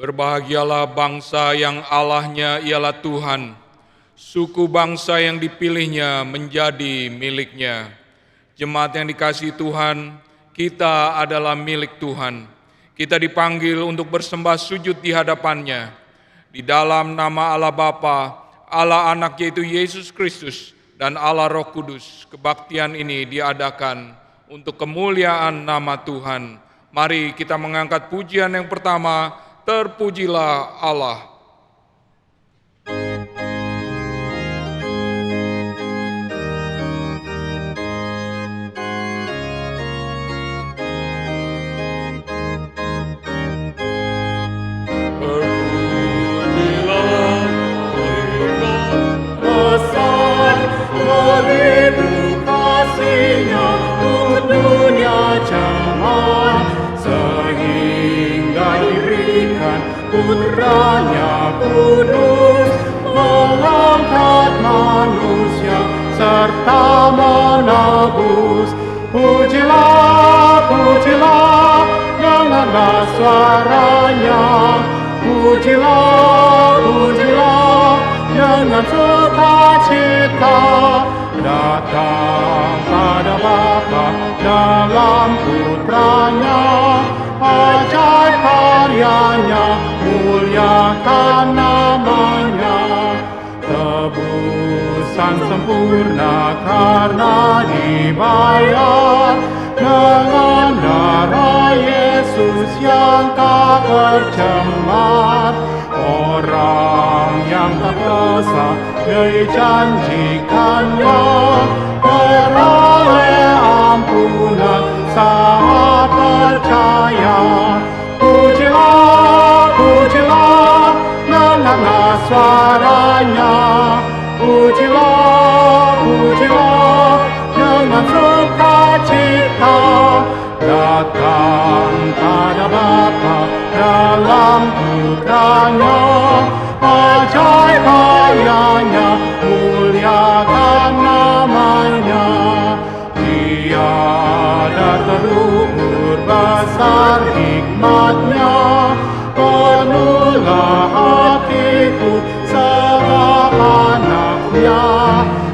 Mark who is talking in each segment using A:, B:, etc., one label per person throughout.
A: Berbahagialah bangsa yang Allahnya ialah Tuhan, suku bangsa yang dipilihnya menjadi miliknya. Jemaat yang dikasihi Tuhan, kita adalah milik Tuhan. Kita dipanggil untuk bersembah sujud di hadapannya. Di dalam nama Allah Bapa, Allah Anak yaitu Yesus Kristus, dan Allah Roh Kudus, kebaktian ini diadakan untuk kemuliaan nama Tuhan. Mari kita mengangkat pujian yang pertama, terpujilah Allah.
B: Putranya kudus mengangkat manusia serta menebus. Pujilah, pujilah, dengarlah suaranya. Pujilah, pujilah, dengan sukacita. Datang pada Bapa dalam Putranya, ajaib karyanya, muliakan namanya. Tebusan sempurna karena dibayar dengan darah Yesus yang tak bercemar. Orang yang tak berdosa dijanjikannya beroleh ampunan saat percaya. Pujilah, pujilah, dengarlah suaranya. Pujilah, pujilah, dengan sukacita. Datang pada Bapa dalam Putranya, ajaib karyanya, muliakan namanya. Tiada terukur besar hikmatnya, penuhlah hatiku sebab anaknya.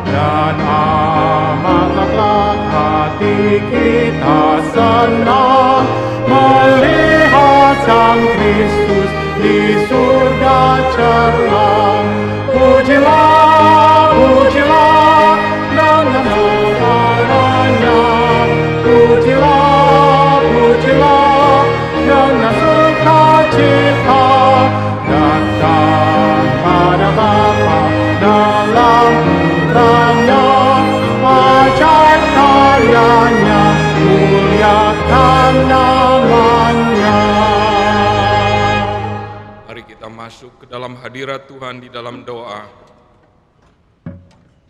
B: Dan amatlah hati kita senang melihat Sang Kristus di surga cerah. Pujilah, pujilah, dengan suaranya. Pujilah, pujilah, dengan sukacita. Datang pada Bapa dalam Putranya, ajaib karyanya, muliakan namanya.
A: Mari kita masuk ke dalam hadirat Tuhan di dalam doa.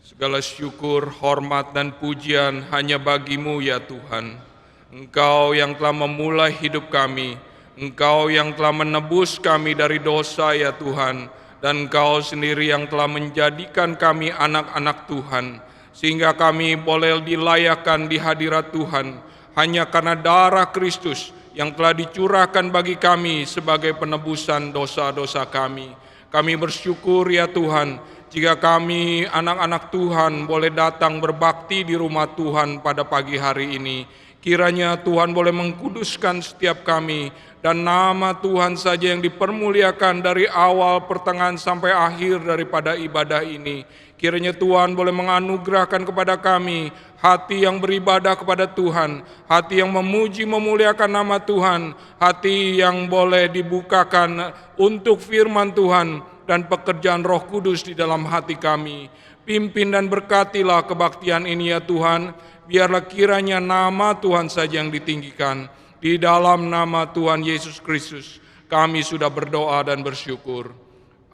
A: Segala syukur, hormat, dan pujian hanya bagi-Mu ya Tuhan. Engkau yang telah memulai hidup kami, Engkau yang telah menebus kami dari dosa ya Tuhan, dan Engkau sendiri yang telah menjadikan kami anak-anak Tuhan, sehingga kami boleh dilayakkan di hadirat Tuhan, hanya karena darah Kristus yang telah dicurahkan bagi kami sebagai penebusan dosa-dosa kami. Kami bersyukur ya Tuhan, jika kami anak-anak Tuhan boleh datang berbakti di rumah Tuhan pada pagi hari ini. Kiranya Tuhan boleh mengkuduskan setiap kami, dan nama Tuhan saja yang dipermuliakan dari awal, pertengahan, sampai akhir daripada ibadah ini. Kiranya Tuhan boleh menganugerahkan kepada kami hati yang beribadah kepada Tuhan, hati yang memuji memuliakan nama Tuhan, hati yang boleh dibukakan untuk firman Tuhan dan pekerjaan Roh Kudus di dalam hati kami. Pimpin dan berkatilah kebaktian ini ya Tuhan, biarlah kiranya nama Tuhan saja yang ditinggikan. Di dalam nama Tuhan Yesus Kristus kami sudah berdoa dan bersyukur.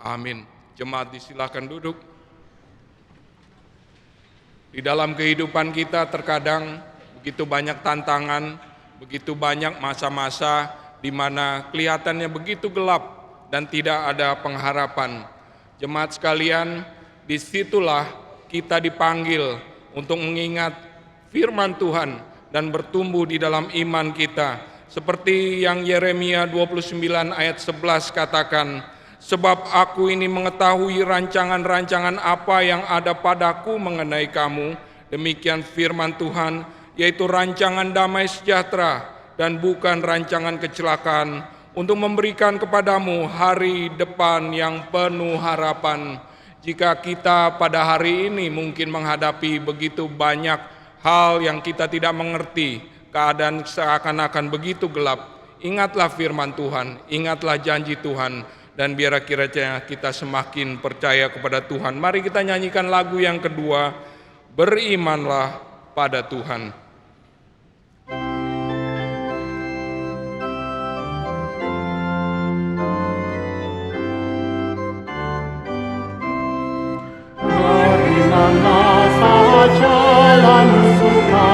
A: Amin. Jemaat disilakan duduk. Di dalam kehidupan kita terkadang begitu banyak tantangan, begitu banyak masa-masa di mana kelihatannya begitu gelap dan tidak ada pengharapan. Jemaat sekalian, disitulah kita dipanggil untuk mengingat firman Tuhan dan bertumbuh di dalam iman kita, Seperti yang Yeremia 29 ayat 11 katakan, sebab aku ini mengetahui rancangan-rancangan apa yang ada padaku mengenai kamu, demikian firman Tuhan, yaitu rancangan damai sejahtera dan bukan rancangan kecelakaan, untuk memberikan kepadamu hari depan yang penuh harapan. Jika kita pada hari ini mungkin menghadapi begitu banyak hal yang kita tidak mengerti, keadaan seakan-akan begitu gelap, ingatlah firman Tuhan, ingatlah janji Tuhan, dan biar kiranya kita semakin percaya kepada Tuhan. Mari kita nyanyikan lagu yang kedua, Berimanlah pada Tuhan.
B: Berimanlah saja lalu suka,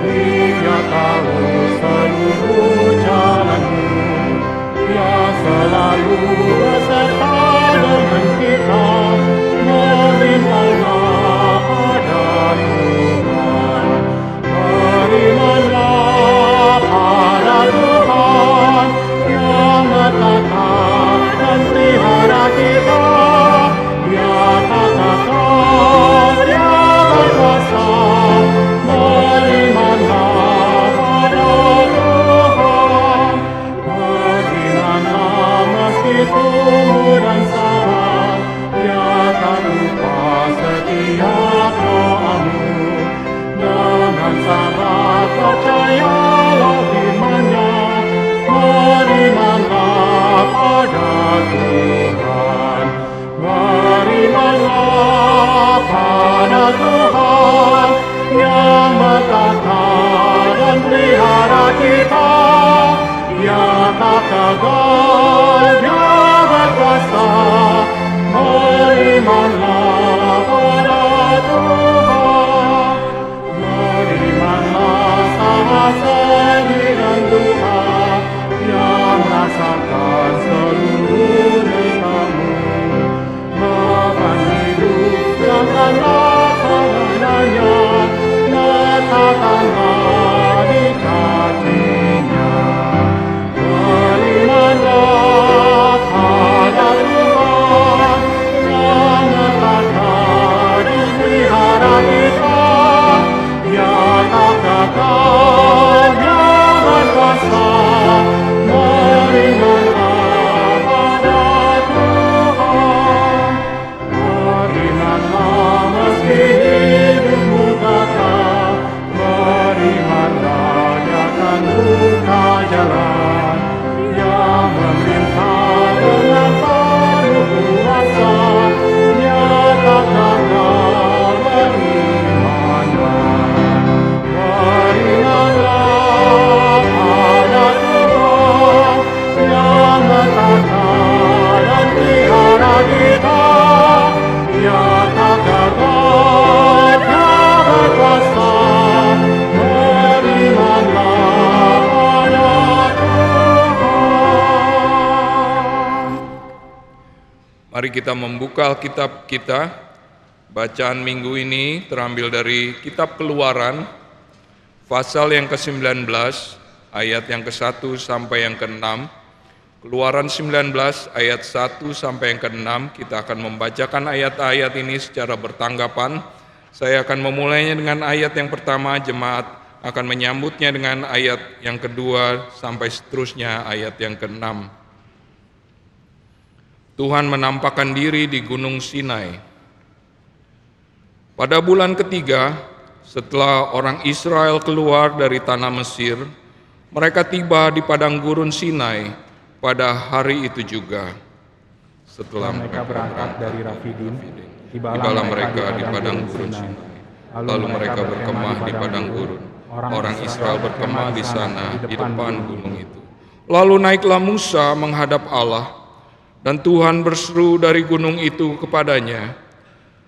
B: Dia tahu seluruh jalanmu. Dia selalu beserta dengan kita. Berimanlah pada Tuhan. Berimanlah pada Tuhan yang menatap dan pelihara kita. Dia katakan Dia berkuasa. Berimanlah pada Tuhan. Berimanlah meski tunggu dan sabar. Dia tak lupa setiap doamu. Dengan sabar percayalah firman-Nya. Berimanlah pada Tuhan. Berimanlah pada Tuhan yang menatap dan pelihara kita. Dia tak gagal, Dia berkuasa. Berimanlah pada Tuhan. Berimanlah saat sedih dan duka. Yang merasakan seluruh deritamu. Beban hidup janganlah kepadanya, letakkanlah di kakinya. Berimanlah pada Tuhan yang menatap dan pelihara kita. Dia tak gagal, Dia berkuasa. Berimanlah pada Tuhan. Berimanlah meski hidupmu gagal. Berimanlah Dia akan buka jalan. Dia memerintah dengan penuh kuasa. Dia tak gagal. Berimanlah. Berimanlah pada Tuhan yang menatap dan pelihara kita. Dia tak gagal, Dia berkuasa. Berimanlah pada Tuhan.
A: Mari kita membuka Alkitab kita. Bacaan minggu ini terambil dari kitab Keluaran, pasal yang ke-19, ayat yang ke-1 sampai yang ke-6. Keluaran 19 ayat 1 sampai yang ke-6. Kita akan membacakan ayat-ayat ini secara bertanggapan. Saya akan memulainya dengan ayat yang pertama, jemaat akan menyambutnya dengan ayat yang kedua sampai seterusnya ayat yang ke-6. Tuhan menampakkan diri di Gunung Sinai. Pada bulan ketiga, setelah orang Israel keluar dari tanah Mesir, mereka tiba di padang gurun Sinai pada hari itu juga. Setelah
B: Mereka berangkat dari Rafidim,
A: tibalah mereka di padang gurun Sinai. Lalu mereka berkemah di padang gurun. Orang Israel berkemah di sana, di depan gunung itu. Lalu naiklah Musa menghadap Allah, dan Tuhan berseru dari gunung itu kepadanya,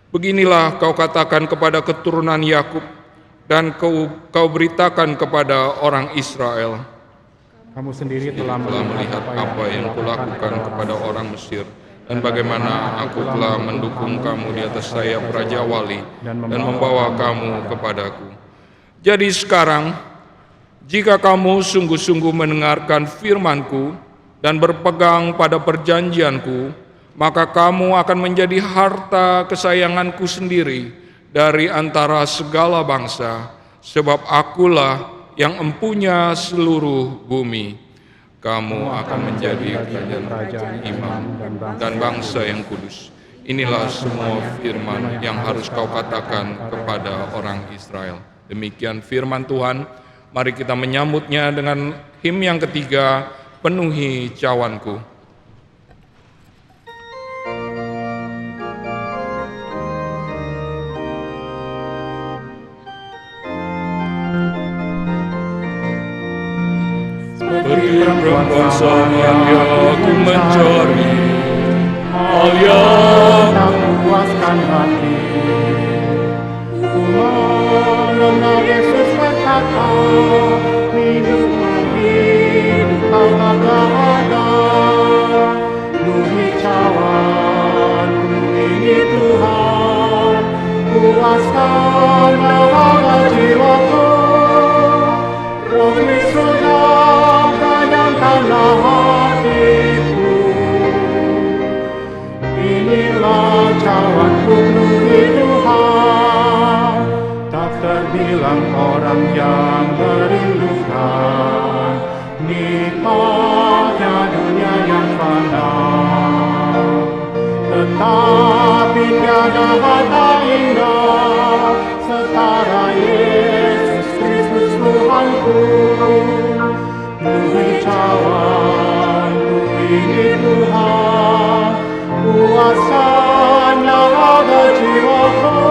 A: beginilah kau katakan kepada keturunan Yakub, dan kau beritakan kepada orang Israel,
B: kamu sendiri telah
A: melihat apa yang kulakukan kepada orang Mesir, dan bagaimana aku telah mendukung kamu di atas sayap Raja Wali, dan membawa kamu kepadaku. Jadi sekarang, Jika kamu sungguh-sungguh mendengarkan firman-Ku dan berpegang pada perjanjian-Ku, maka kamu akan menjadi harta kesayangan-Ku sendiri dari antara segala bangsa, sebab Akulah yang empunya seluruh bumi. Kamu akan menjadi kerajaan imam dan bangsa yang kudus. Inilah semua firman yang harus kau katakan kepada orang Israel. Demikian firman Tuhan. Mari kita menyambutnya dengan him yang ketiga, Penuhi Cawanku. Seperti perempuan Samaria aku mencari hal yang
B: memuaskan hati. Mengenal Yesus berkata, hidup kau tak ada. Penuhi cawan, ini Tuhan, puaskan dahaga jiwaku. Roh di surga, kenyangkanlah hatiku. Inilah cawanku, penuhi Tuhan, tak terbilang orang yang merindukan nikmatnya dunia yang fana. Tetapi tiada harta indah setara Yesus Kristus Tuhanku. Penuhi cawanku, ini Tuhan, puaskan dahaga jiwaku.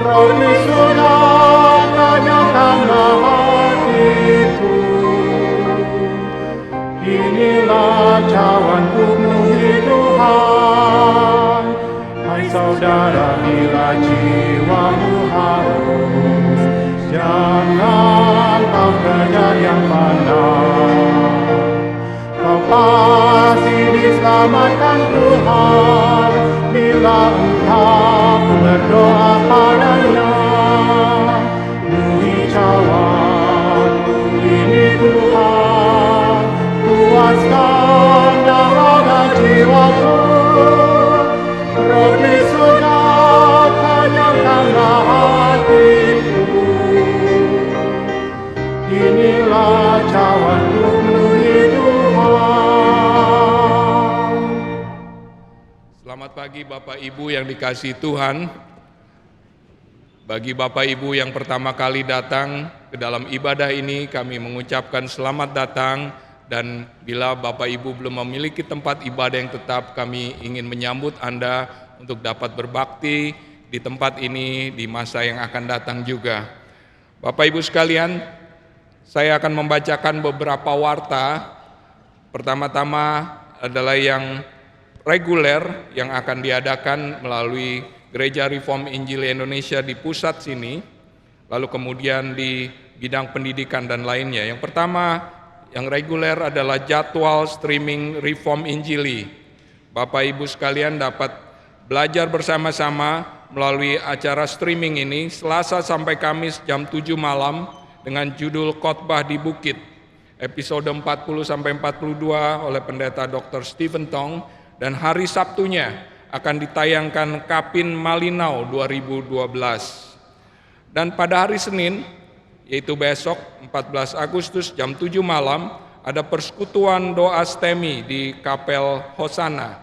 B: Roh di surga, kenyangkanlah hatiku. Inilah cawanku, penuhi Tuhan. Hai saudara, bila jiwamu haus, jangan kau kejar yang fana. Kau pasti diselamatkan Tuhan bila engkau berdoa padanya. Penuhi cawanku, ini Tuhan, puaskan dahaga jiwaku. Roh di surga, kenyangkanlah hatiku. Inilah cawanku, penuhi Tuhan.
A: Selamat pagi Bapak Ibu yang dikasihi Tuhan. Bagi Bapak Ibu yang pertama kali datang ke dalam ibadah ini, kami mengucapkan selamat datang. Dan bila Bapak Ibu belum memiliki tempat ibadah yang tetap, kami ingin menyambut Anda untuk dapat berbakti di tempat ini di masa yang akan datang juga. Bapak Ibu sekalian, saya akan membacakan beberapa warta. Pertama-tama adalah yang reguler yang akan diadakan melalui Gereja Reform Injil Indonesia di pusat sini, lalu kemudian di bidang pendidikan dan lainnya. Yang pertama, yang reguler adalah jadwal streaming Reform Injili. Bapak Ibu sekalian dapat belajar bersama-sama melalui acara streaming ini Selasa sampai Kamis jam 7 malam dengan judul Khotbah di Bukit. Episode 40 sampai 42 oleh Pendeta Dr. Stephen Tong, dan hari Sabtunya akan ditayangkan Kapin Malinau 2012. Dan pada hari Senin, yaitu besok 14 Agustus jam 7 malam, ada persekutuan doa STEMI di Kapel Hosana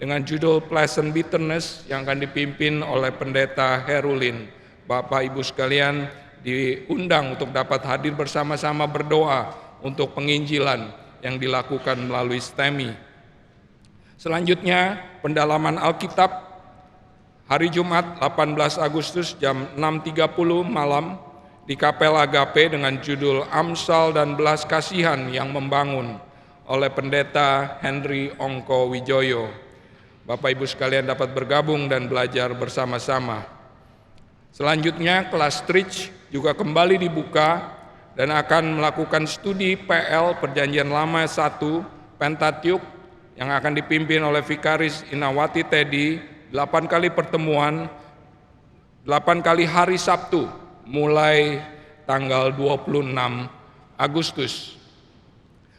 A: dengan judul Pleasant Bitterness yang akan dipimpin oleh Pendeta Herulin. Bapak Ibu sekalian diundang untuk dapat hadir bersama-sama berdoa untuk penginjilan yang dilakukan melalui STEMI. Selanjutnya, pendalaman Alkitab hari Jumat 18 Agustus jam 6.30 malam di Kapel Agape dengan judul Amsal dan Belas Kasihan yang Membangun oleh Pendeta Henry Ongko Wijoyo. Bapak Ibu sekalian dapat bergabung dan belajar bersama-sama. Selanjutnya, kelas Stretch juga kembali dibuka dan akan melakukan studi PL Perjanjian Lama 1 Pentateuch yang akan dipimpin oleh Vikaris Inawati Teddy. 8 kali pertemuan, 8 kali hari Sabtu, mulai tanggal 26 Agustus.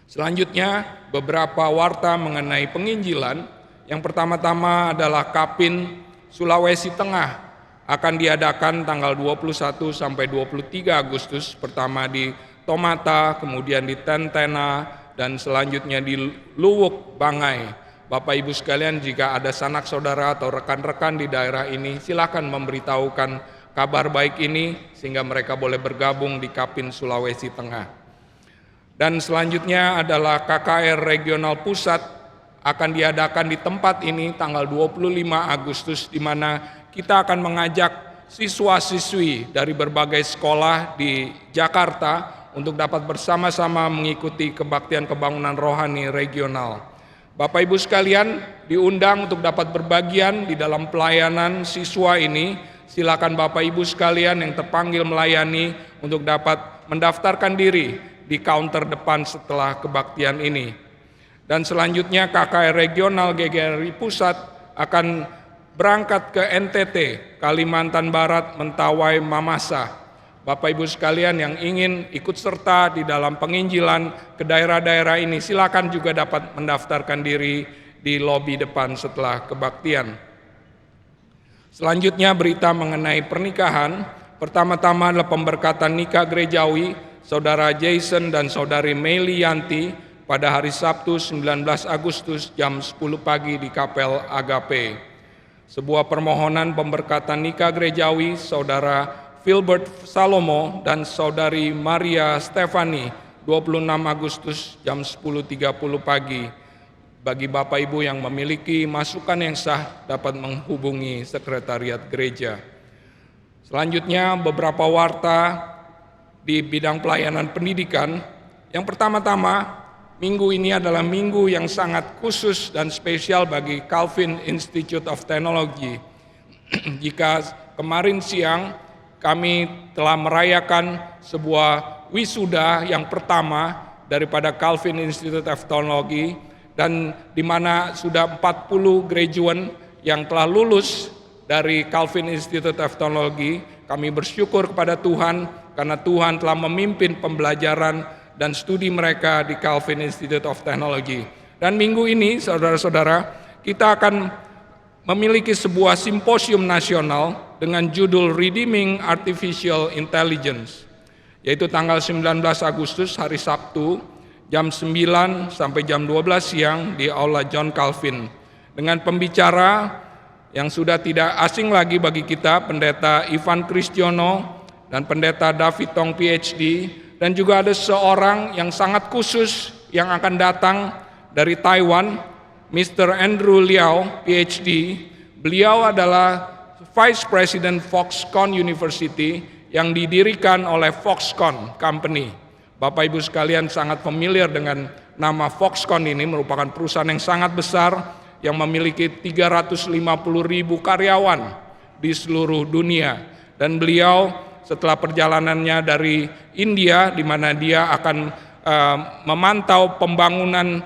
A: Selanjutnya beberapa warta mengenai penginjilan. Yang pertama-tama adalah Kapin Sulawesi Tengah akan diadakan tanggal 21 sampai 23 Agustus, pertama di Tomata, kemudian di Tentena, dan selanjutnya di Luwuk, Bangai. Bapak Ibu sekalian, jika ada sanak saudara atau rekan-rekan di daerah ini, silakan memberitahukan kabar baik ini sehingga mereka boleh bergabung di Kapin Sulawesi Tengah. Dan selanjutnya adalah KKR Regional Pusat akan diadakan di tempat ini tanggal 25 Agustus, di mana kita akan mengajak siswa-siswi dari berbagai sekolah di Jakarta untuk dapat bersama-sama mengikuti kebaktian kebangunan rohani regional. Bapak Ibu sekalian diundang untuk dapat berbagian di dalam pelayanan siswa ini. Silakan Bapak Ibu sekalian yang terpanggil melayani untuk dapat mendaftarkan diri di counter depan setelah kebaktian ini. Dan selanjutnya KKR Regional GGRI Pusat akan berangkat ke NTT, Kalimantan Barat, Mentawai, Mamasa. Bapak Ibu sekalian yang ingin ikut serta di dalam penginjilan ke daerah-daerah ini, silakan juga dapat mendaftarkan diri di lobi depan setelah kebaktian. Selanjutnya berita mengenai pernikahan. Pertama-tama adalah pemberkatan nikah gerejawi Saudara Jason dan Saudari Meli Yanti pada hari Sabtu 19 Agustus jam 10 pagi di Kapel Agape. Sebuah permohonan pemberkatan nikah gerejawi Saudara Filbert Salomo dan Saudari Maria Stefani 26 Agustus jam 10.30 pagi. Bagi Bapak Ibu yang memiliki masukan yang sah dapat menghubungi sekretariat gereja. Selanjutnya beberapa warta di bidang pelayanan pendidikan. Yang pertama-tama, minggu ini adalah minggu yang sangat khusus dan spesial bagi Calvin Institute of Technology. Jika kemarin siang kami telah merayakan sebuah wisuda yang pertama daripada Calvin Institute of Technology, dan di mana sudah 40 graduate yang telah lulus dari Calvin Institute of Technology. Kami bersyukur kepada Tuhan karena Tuhan telah memimpin pembelajaran dan studi mereka di Calvin Institute of Technology. Dan minggu ini saudara-saudara, kita akan memiliki sebuah simposium nasional dengan judul Redeeming Artificial Intelligence, yaitu tanggal 19 Agustus hari Sabtu jam 9 sampai jam 12 siang di Aula John Calvin, dengan pembicara yang sudah tidak asing lagi bagi kita, Pendeta Ivan Kristiono dan Pendeta David Tong PhD, dan juga ada seorang yang sangat khusus yang akan datang dari Taiwan, Mr. Andrew Liao, PhD. Beliau adalah Vice President Foxconn University yang didirikan oleh Foxconn Company. Bapak Ibu sekalian sangat familiar dengan nama Foxconn ini, merupakan perusahaan yang sangat besar yang memiliki 350.000 karyawan di seluruh dunia. Dan beliau setelah perjalanannya dari India, di mana dia akan memantau pembangunan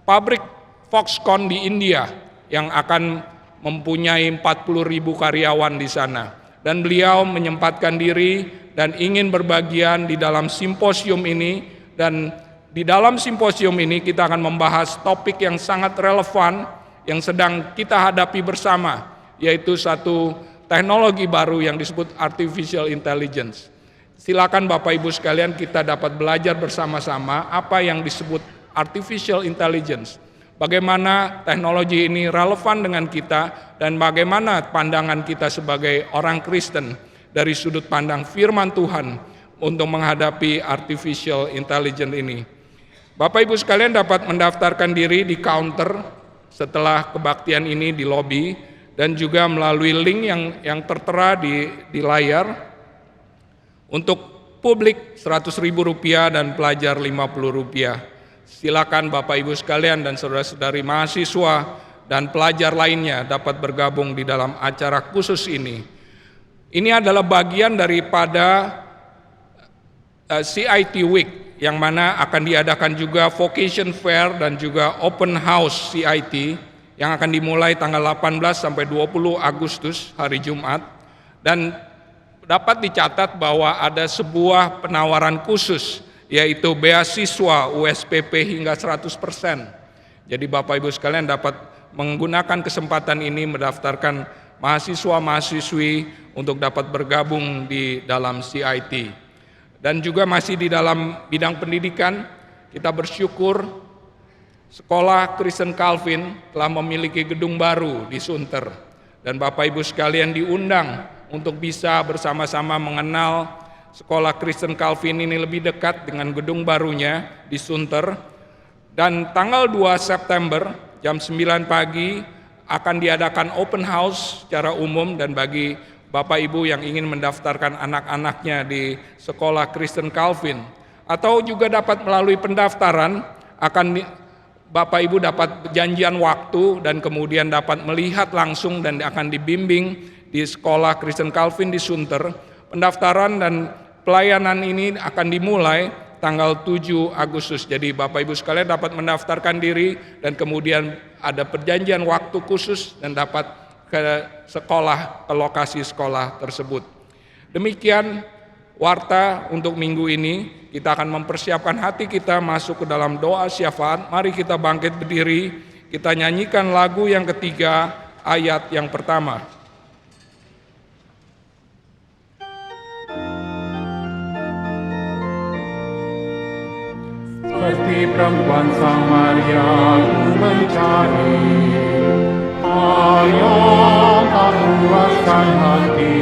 A: pabrik Foxconn di India yang akan mempunyai 40.000 karyawan di sana. Dan beliau menyempatkan diri dan ingin berbagian di dalam simposium ini. Dan di dalam simposium ini kita akan membahas topik yang sangat relevan yang sedang kita hadapi bersama, yaitu satu teknologi baru yang disebut artificial intelligence. Silakan Bapak Ibu sekalian kita dapat belajar bersama-sama apa yang disebut artificial intelligence. Bagaimana teknologi ini relevan dengan kita dan bagaimana pandangan kita sebagai orang Kristen dari sudut pandang firman Tuhan untuk menghadapi artificial intelligence ini. Bapak Ibu sekalian dapat mendaftarkan diri di counter setelah kebaktian ini di lobi dan juga melalui link yang tertera di layar. Untuk publik Rp100.000 dan pelajar Rp50. Silakan Bapak Ibu sekalian dan saudara-saudari mahasiswa dan pelajar lainnya dapat bergabung di dalam acara khusus ini. Ini adalah bagian daripada CIT Week, yang mana akan diadakan juga Vocation Fair dan juga Open House CIT yang akan dimulai tanggal 18 sampai 20 Agustus hari Jumat. Dan dapat dicatat bahwa ada sebuah penawaran khusus, yaitu beasiswa USPP hingga 100%. Jadi Bapak Ibu sekalian dapat menggunakan kesempatan ini mendaftarkan mahasiswa-mahasiswi untuk dapat bergabung di dalam CIT. Dan juga masih di dalam bidang pendidikan, kita bersyukur Sekolah Kristen Calvin telah memiliki gedung baru di Sunter. Dan Bapak Ibu sekalian diundang untuk bisa bersama-sama mengenal Sekolah Kristen Calvin ini lebih dekat dengan gedung barunya di Sunter. Dan tanggal 2 September jam 9 pagi akan diadakan open house secara umum, dan bagi Bapak Ibu yang ingin mendaftarkan anak-anaknya di Sekolah Kristen Calvin atau juga dapat melalui pendaftaran, Bapak Ibu dapat perjanjian waktu dan kemudian dapat melihat langsung dan akan dibimbing di Sekolah Kristen Calvin di Sunter. Pendaftaran dan pelayanan ini akan dimulai tanggal 7 Agustus. Jadi Bapak Ibu sekalian dapat mendaftarkan diri dan kemudian ada perjanjian waktu khusus dan dapat ke sekolah, ke lokasi sekolah tersebut. Demikian warta untuk minggu ini. Kita akan mempersiapkan hati kita masuk ke dalam doa syafaat. Mari kita bangkit berdiri, kita nyanyikan lagu yang ketiga, ayat yang pertama.
B: Seperti perempuan Samaria ku mencari ayat tak puaskan hati.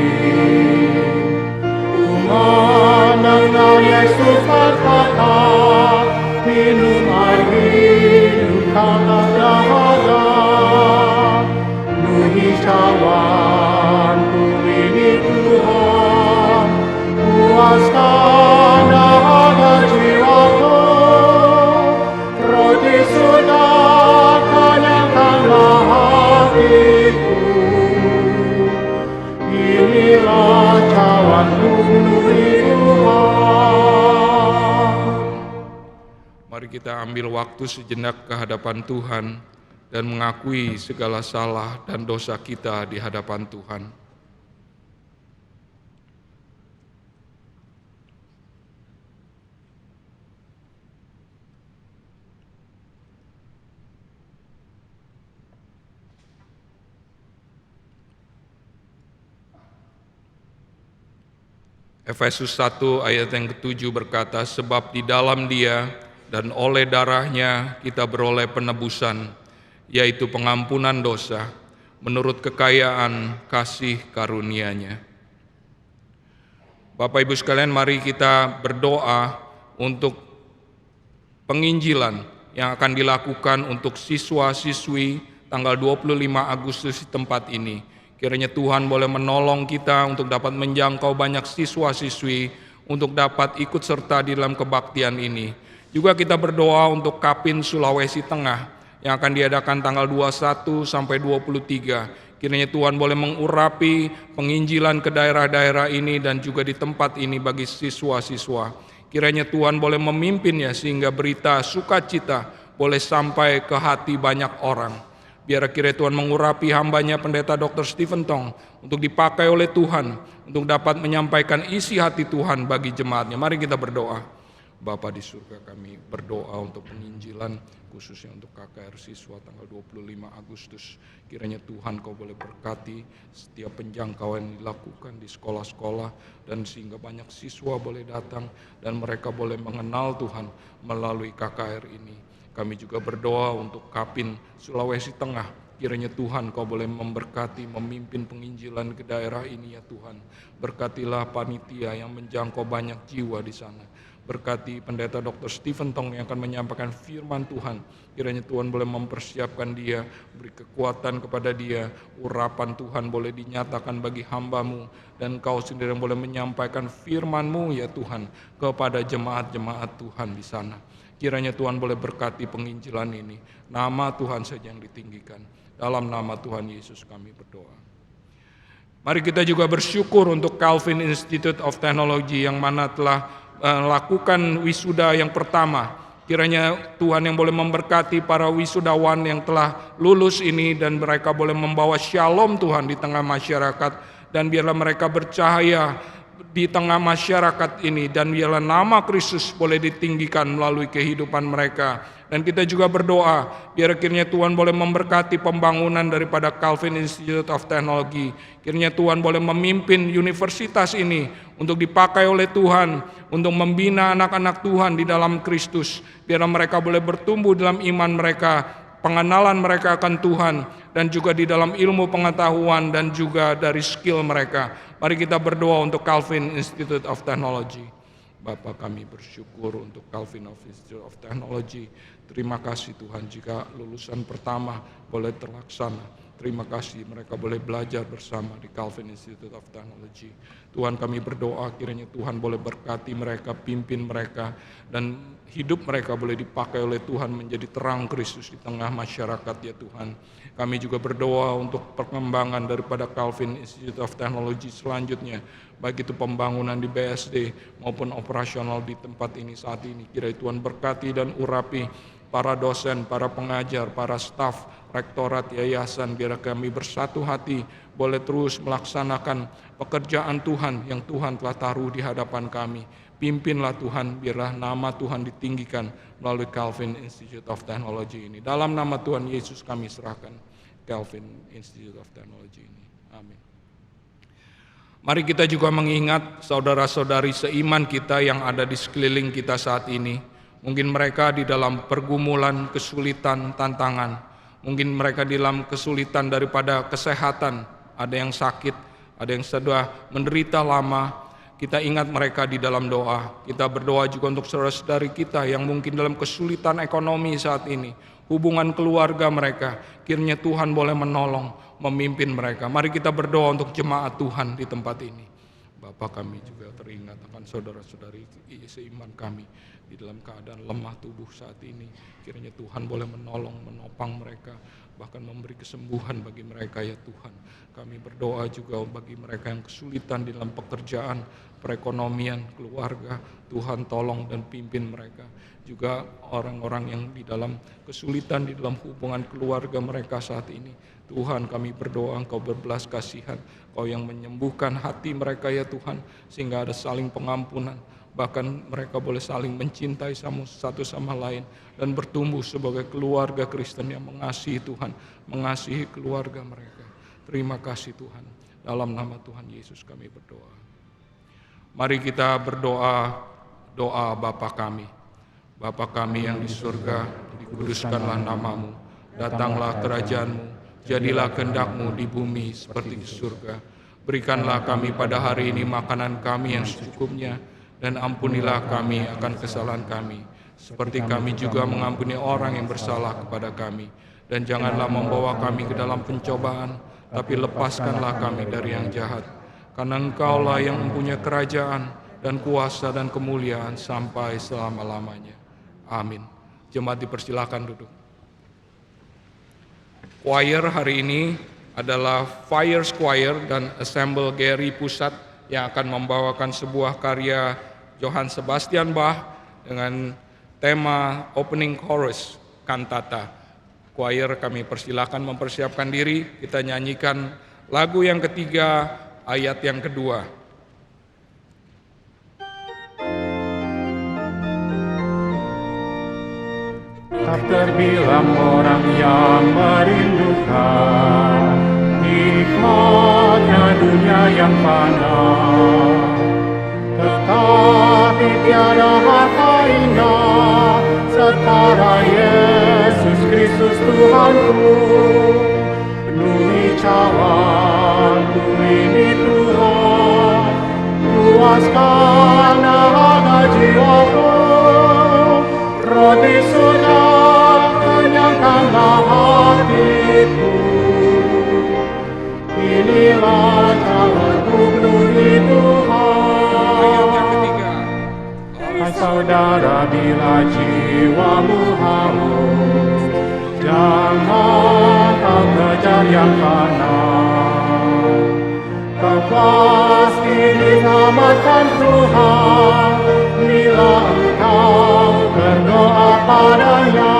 B: Ku mendengar Yesus berkata, minum air hidup tak dahaga. Penuhi cawanku ini Tuhan, puaskan dahaga jiwaku. Roti sudah kenyangkanlah hatiku. Inilah cawanku penuhi Tuhan.
A: Mari kita ambil waktu sejenak ke hadapan Tuhan dan mengakui segala salah dan dosa kita di hadapan Tuhan. Efesus 1 ayat yang ke-7 berkata, sebab di dalam Dia dan oleh darahnya kita beroleh penebusan, yaitu pengampunan dosa, menurut kekayaan kasih karunia-Nya. Bapak Ibu sekalian, mari kita berdoa untuk penginjilan yang akan dilakukan untuk siswa-siswi tanggal 25 Agustus di tempat ini. Kiranya Tuhan boleh menolong kita untuk dapat menjangkau banyak siswa-siswi untuk dapat ikut serta di dalam kebaktian ini. Juga kita berdoa untuk Kapin Sulawesi Tengah yang akan diadakan tanggal 21 sampai 23. Kiranya Tuhan boleh mengurapi penginjilan ke daerah-daerah ini dan juga di tempat ini bagi siswa-siswa. Kiranya Tuhan boleh memimpinnya sehingga berita sukacita boleh sampai ke hati banyak orang. Biar kiranya Tuhan mengurapi hambanya Pendeta Dr. Stephen Tong untuk dipakai oleh Tuhan untuk dapat menyampaikan isi hati Tuhan bagi jemaatnya. Mari kita berdoa. Bapa di surga, kami berdoa untuk penginjilan khususnya untuk KKR siswa tanggal 25 Agustus. Kiranya Tuhan Kau boleh berkati setiap penjangkauan yang dilakukan di sekolah-sekolah dan sehingga banyak siswa boleh datang dan mereka boleh mengenal Tuhan melalui KKR ini. Kami juga berdoa untuk Kapin Sulawesi Tengah. Kiranya Tuhan Kau boleh memberkati, memimpin penginjilan ke daerah ini ya Tuhan. Berkatilah panitia yang menjangkau banyak jiwa di sana. Berkati Pendeta Dr. Stephen Tong yang akan menyampaikan firman Tuhan. Kiranya Tuhan boleh mempersiapkan dia, beri kekuatan kepada dia. Urapan Tuhan boleh dinyatakan bagi hamba-Mu. Dan Kau sendiri yang boleh menyampaikan firman-Mu ya Tuhan kepada jemaat-jemaat Tuhan di sana. Kiranya Tuhan boleh berkati penginjilan ini. Nama Tuhan saja yang ditinggikan. Dalam nama Tuhan Yesus kami berdoa. Mari kita juga bersyukur untuk Calvin Institute of Technology yang mana telah melakukan wisuda yang pertama. Kiranya Tuhan yang boleh memberkati para wisudawan yang telah lulus ini dan mereka boleh membawa shalom Tuhan di tengah masyarakat dan biarlah mereka bercahaya di tengah masyarakat ini, dan biarlah nama Kristus boleh ditinggikan melalui kehidupan mereka. Dan kita juga berdoa biar akhirnya Tuhan boleh memberkati pembangunan daripada Calvin Institute of Technology. Kiranya Tuhan boleh memimpin universitas ini untuk dipakai oleh Tuhan untuk membina anak-anak Tuhan di dalam Kristus. Biar mereka boleh bertumbuh dalam iman mereka, pengenalan mereka akan Tuhan, dan juga di dalam ilmu pengetahuan dan juga dari skill mereka. Mari kita berdoa untuk Calvin Institute of Technology. Bapa, kami bersyukur untuk Calvin Institute of Technology. Terima kasih Tuhan jika lulusan pertama boleh terlaksana. Terima kasih mereka boleh belajar bersama di Calvin Institute of Technology. Tuhan, kami berdoa kiranya Tuhan boleh berkati mereka, pimpin mereka, dan hidup mereka boleh dipakai oleh Tuhan menjadi terang Kristus di tengah masyarakat ya Tuhan. Kami juga berdoa untuk perkembangan daripada Calvin Institute of Technology selanjutnya, baik itu pembangunan di BSD maupun operasional di tempat ini saat ini. Kiranya Tuhan berkati dan urapi para dosen, para pengajar, para staf, rektorat, yayasan, biar kami bersatu hati boleh terus melaksanakan pekerjaan Tuhan yang Tuhan telah taruh di hadapan kami. Pimpinlah Tuhan, biarlah nama Tuhan ditinggikan melalui Calvin Institute of Technology ini. Dalam nama Tuhan Yesus kami serahkan Calvin Institute of Technology ini. Amin. Mari kita juga mengingat saudara-saudari seiman kita yang ada di sekeliling kita saat ini. Mungkin mereka di dalam pergumulan, kesulitan, tantangan. Mungkin mereka di dalam kesulitan daripada kesehatan. Ada yang sakit, ada yang sudah menderita lama. Kita ingat mereka di dalam doa. Kita berdoa juga untuk saudara-saudari kita yang mungkin dalam kesulitan ekonomi saat ini. Hubungan keluarga mereka. Kiranya Tuhan boleh menolong, memimpin mereka. Mari kita berdoa untuk jemaat Tuhan di tempat ini. Bapa, kami juga teringat akan saudara-saudari seiman kami di dalam keadaan lemah tubuh saat ini. Kiranya Tuhan boleh menolong, menopang mereka, bahkan memberi kesembuhan bagi mereka ya Tuhan. Kami berdoa juga bagi mereka yang kesulitan di dalam pekerjaan, perekonomian, keluarga. Tuhan tolong dan pimpin mereka. Juga orang-orang yang di dalam kesulitan di dalam hubungan keluarga mereka saat ini. Tuhan, kami berdoa Engkau berbelas kasihan, Engkau yang menyembuhkan hati mereka ya Tuhan, sehingga ada saling pengampunan. Bahkan mereka boleh saling mencintai satu sama lain dan bertumbuh sebagai keluarga Kristen yang mengasihi Tuhan, mengasihi keluarga mereka. Terima kasih Tuhan. Dalam nama Tuhan Yesus kami berdoa. Mari kita berdoa doa Bapa kami. Bapa kami yang di surga, dikuduskanlah namamu. Datanglah kerajaan-Mu, jadilah kehendak-Mu di bumi seperti di surga. Berikanlah kami pada hari ini makanan kami yang secukupnya, dan ampunilah kami akan kesalahan kami, seperti kami juga mengampuni orang yang bersalah kepada kami. Dan janganlah membawa kami ke dalam pencobaan, tapi lepaskanlah kami dari yang jahat. Karena Engkaulah yang mempunyai kerajaan dan kuasa dan kemuliaan sampai selama-lamanya. Amin. Jemaat dipersilakan duduk. Choir hari ini adalah Fire Choir dan Ensemble Gary Pusat yang akan membawakan sebuah karya Johann Sebastian Bach dengan tema opening chorus kantata. Choir kami persilakan mempersiapkan diri, kita nyanyikan lagu yang ketiga, ayat yang kedua.
B: Tak terbilang orang yang merindukan nikmatnya dunia yang fana, tetapi tiada harta indah setara Yesus Kristus Tuhanku. Penuhi cawanku ini Tuhan, puaskan dahaga jiwaku. Roti surga kenyangkanlah hatiku. Inilah cawanku penuhi Tuhan.
A: Ayat yang ketiga.
B: Hai saudara, bila jiwamu haus, jangan kau kejar yang fana. Kau pasti diselamatkan Tuhan bila engkau berdoa padanya.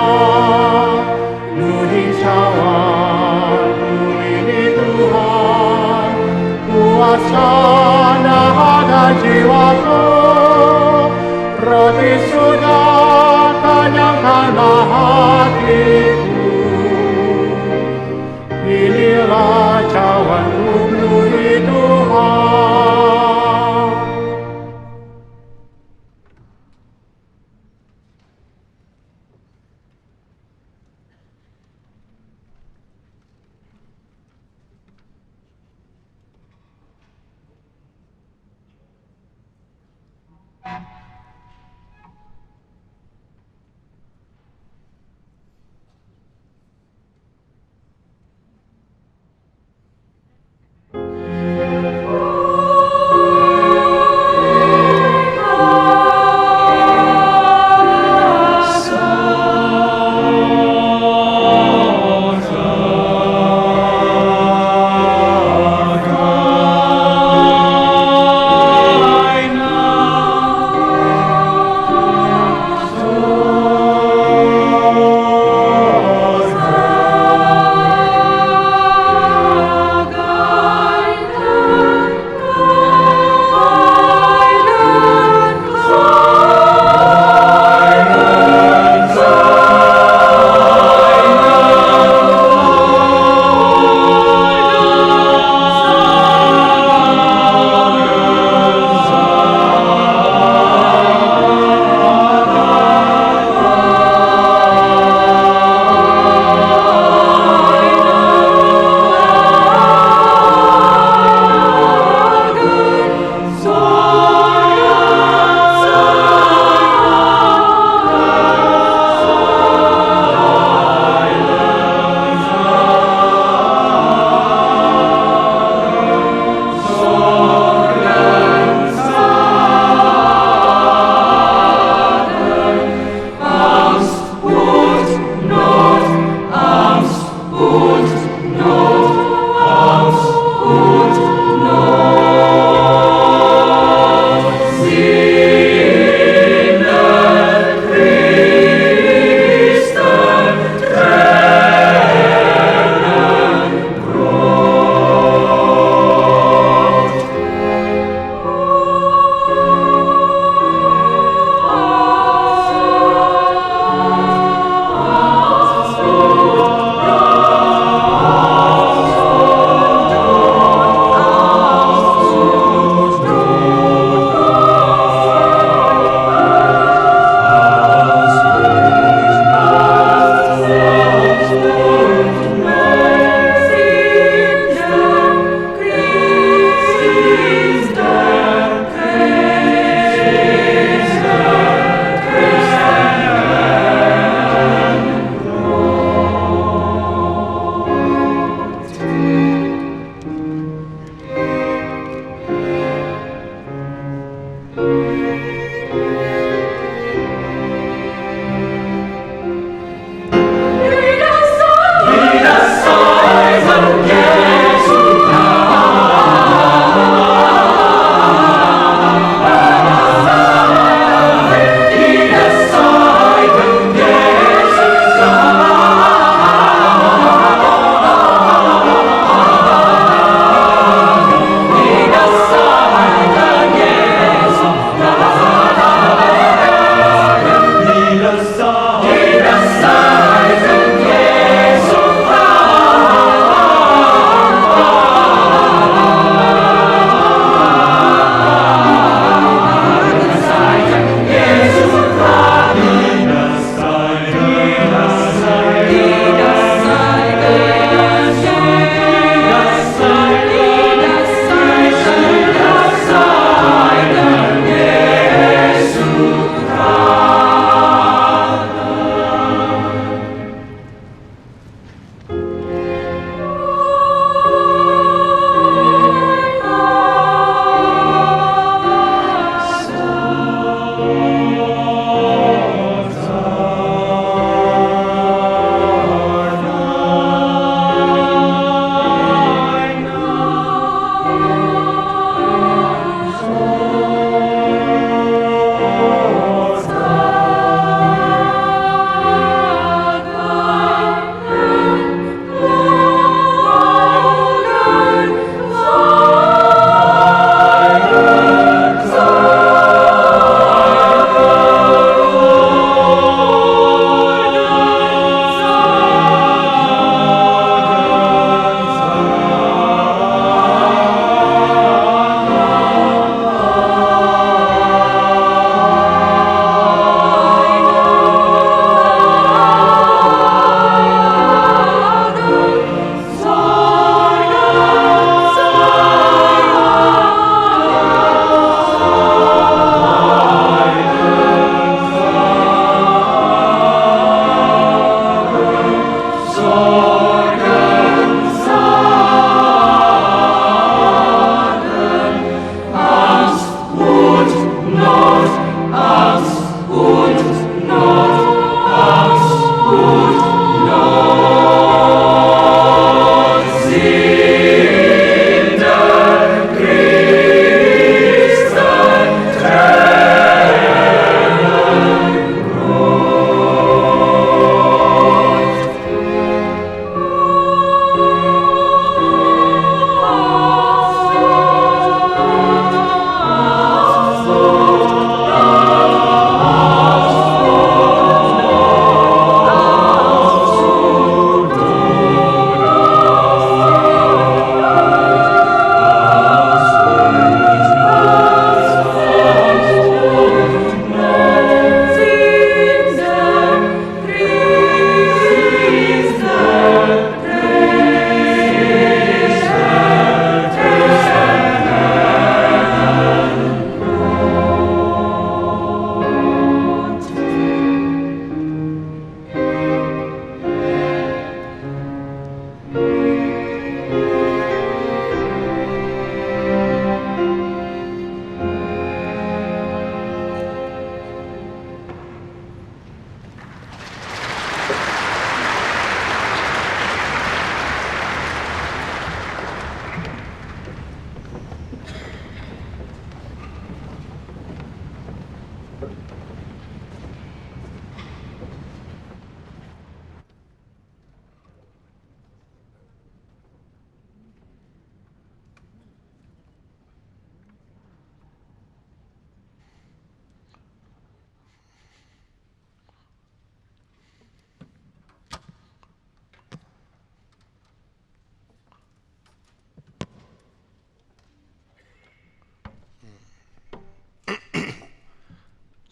B: Penuhi cawanku ini Tuhan, Tenangkanlah hatiku, inilah cawanku beri Tuhan.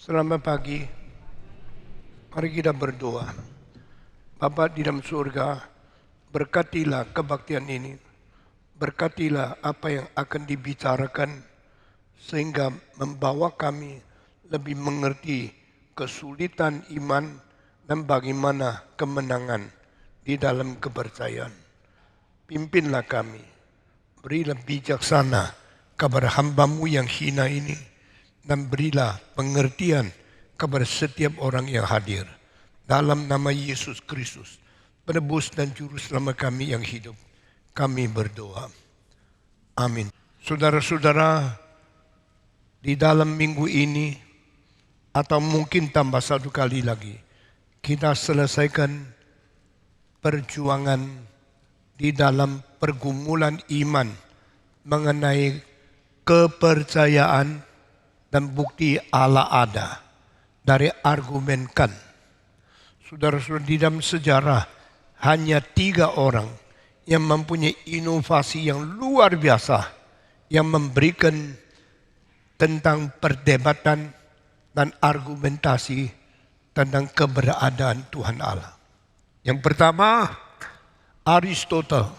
C: Selamat pagi. Mari kita berdoa. Bapa di dalam surga, berkatilah kebaktian ini. Berkatilah apa yang akan dibicarakan sehingga membawa kami lebih mengerti kesulitan iman dan bagaimana kemenangan di dalam kepercayaan. Pimpinlah kami. Berilah bijaksana kepada hamba-Mu yang hina ini. Dan berilah pengertian kepada setiap orang yang hadir. Dalam nama Yesus Kristus, penebus dan juru selamat kami yang hidup, kami berdoa. Amin. Saudara-saudara, di dalam minggu ini, atau mungkin tambah satu kali lagi, kita selesaikan perjuangan di dalam pergumulan iman mengenai kepercayaan dan bukti Allah ada dari argumen kan. Saudara-saudara, di dalam sejarah hanya 3 orang yang mempunyai inovasi yang luar biasa yang memberikan tentang perdebatan dan argumentasi tentang keberadaan Tuhan Allah. Yang pertama, Aristotle,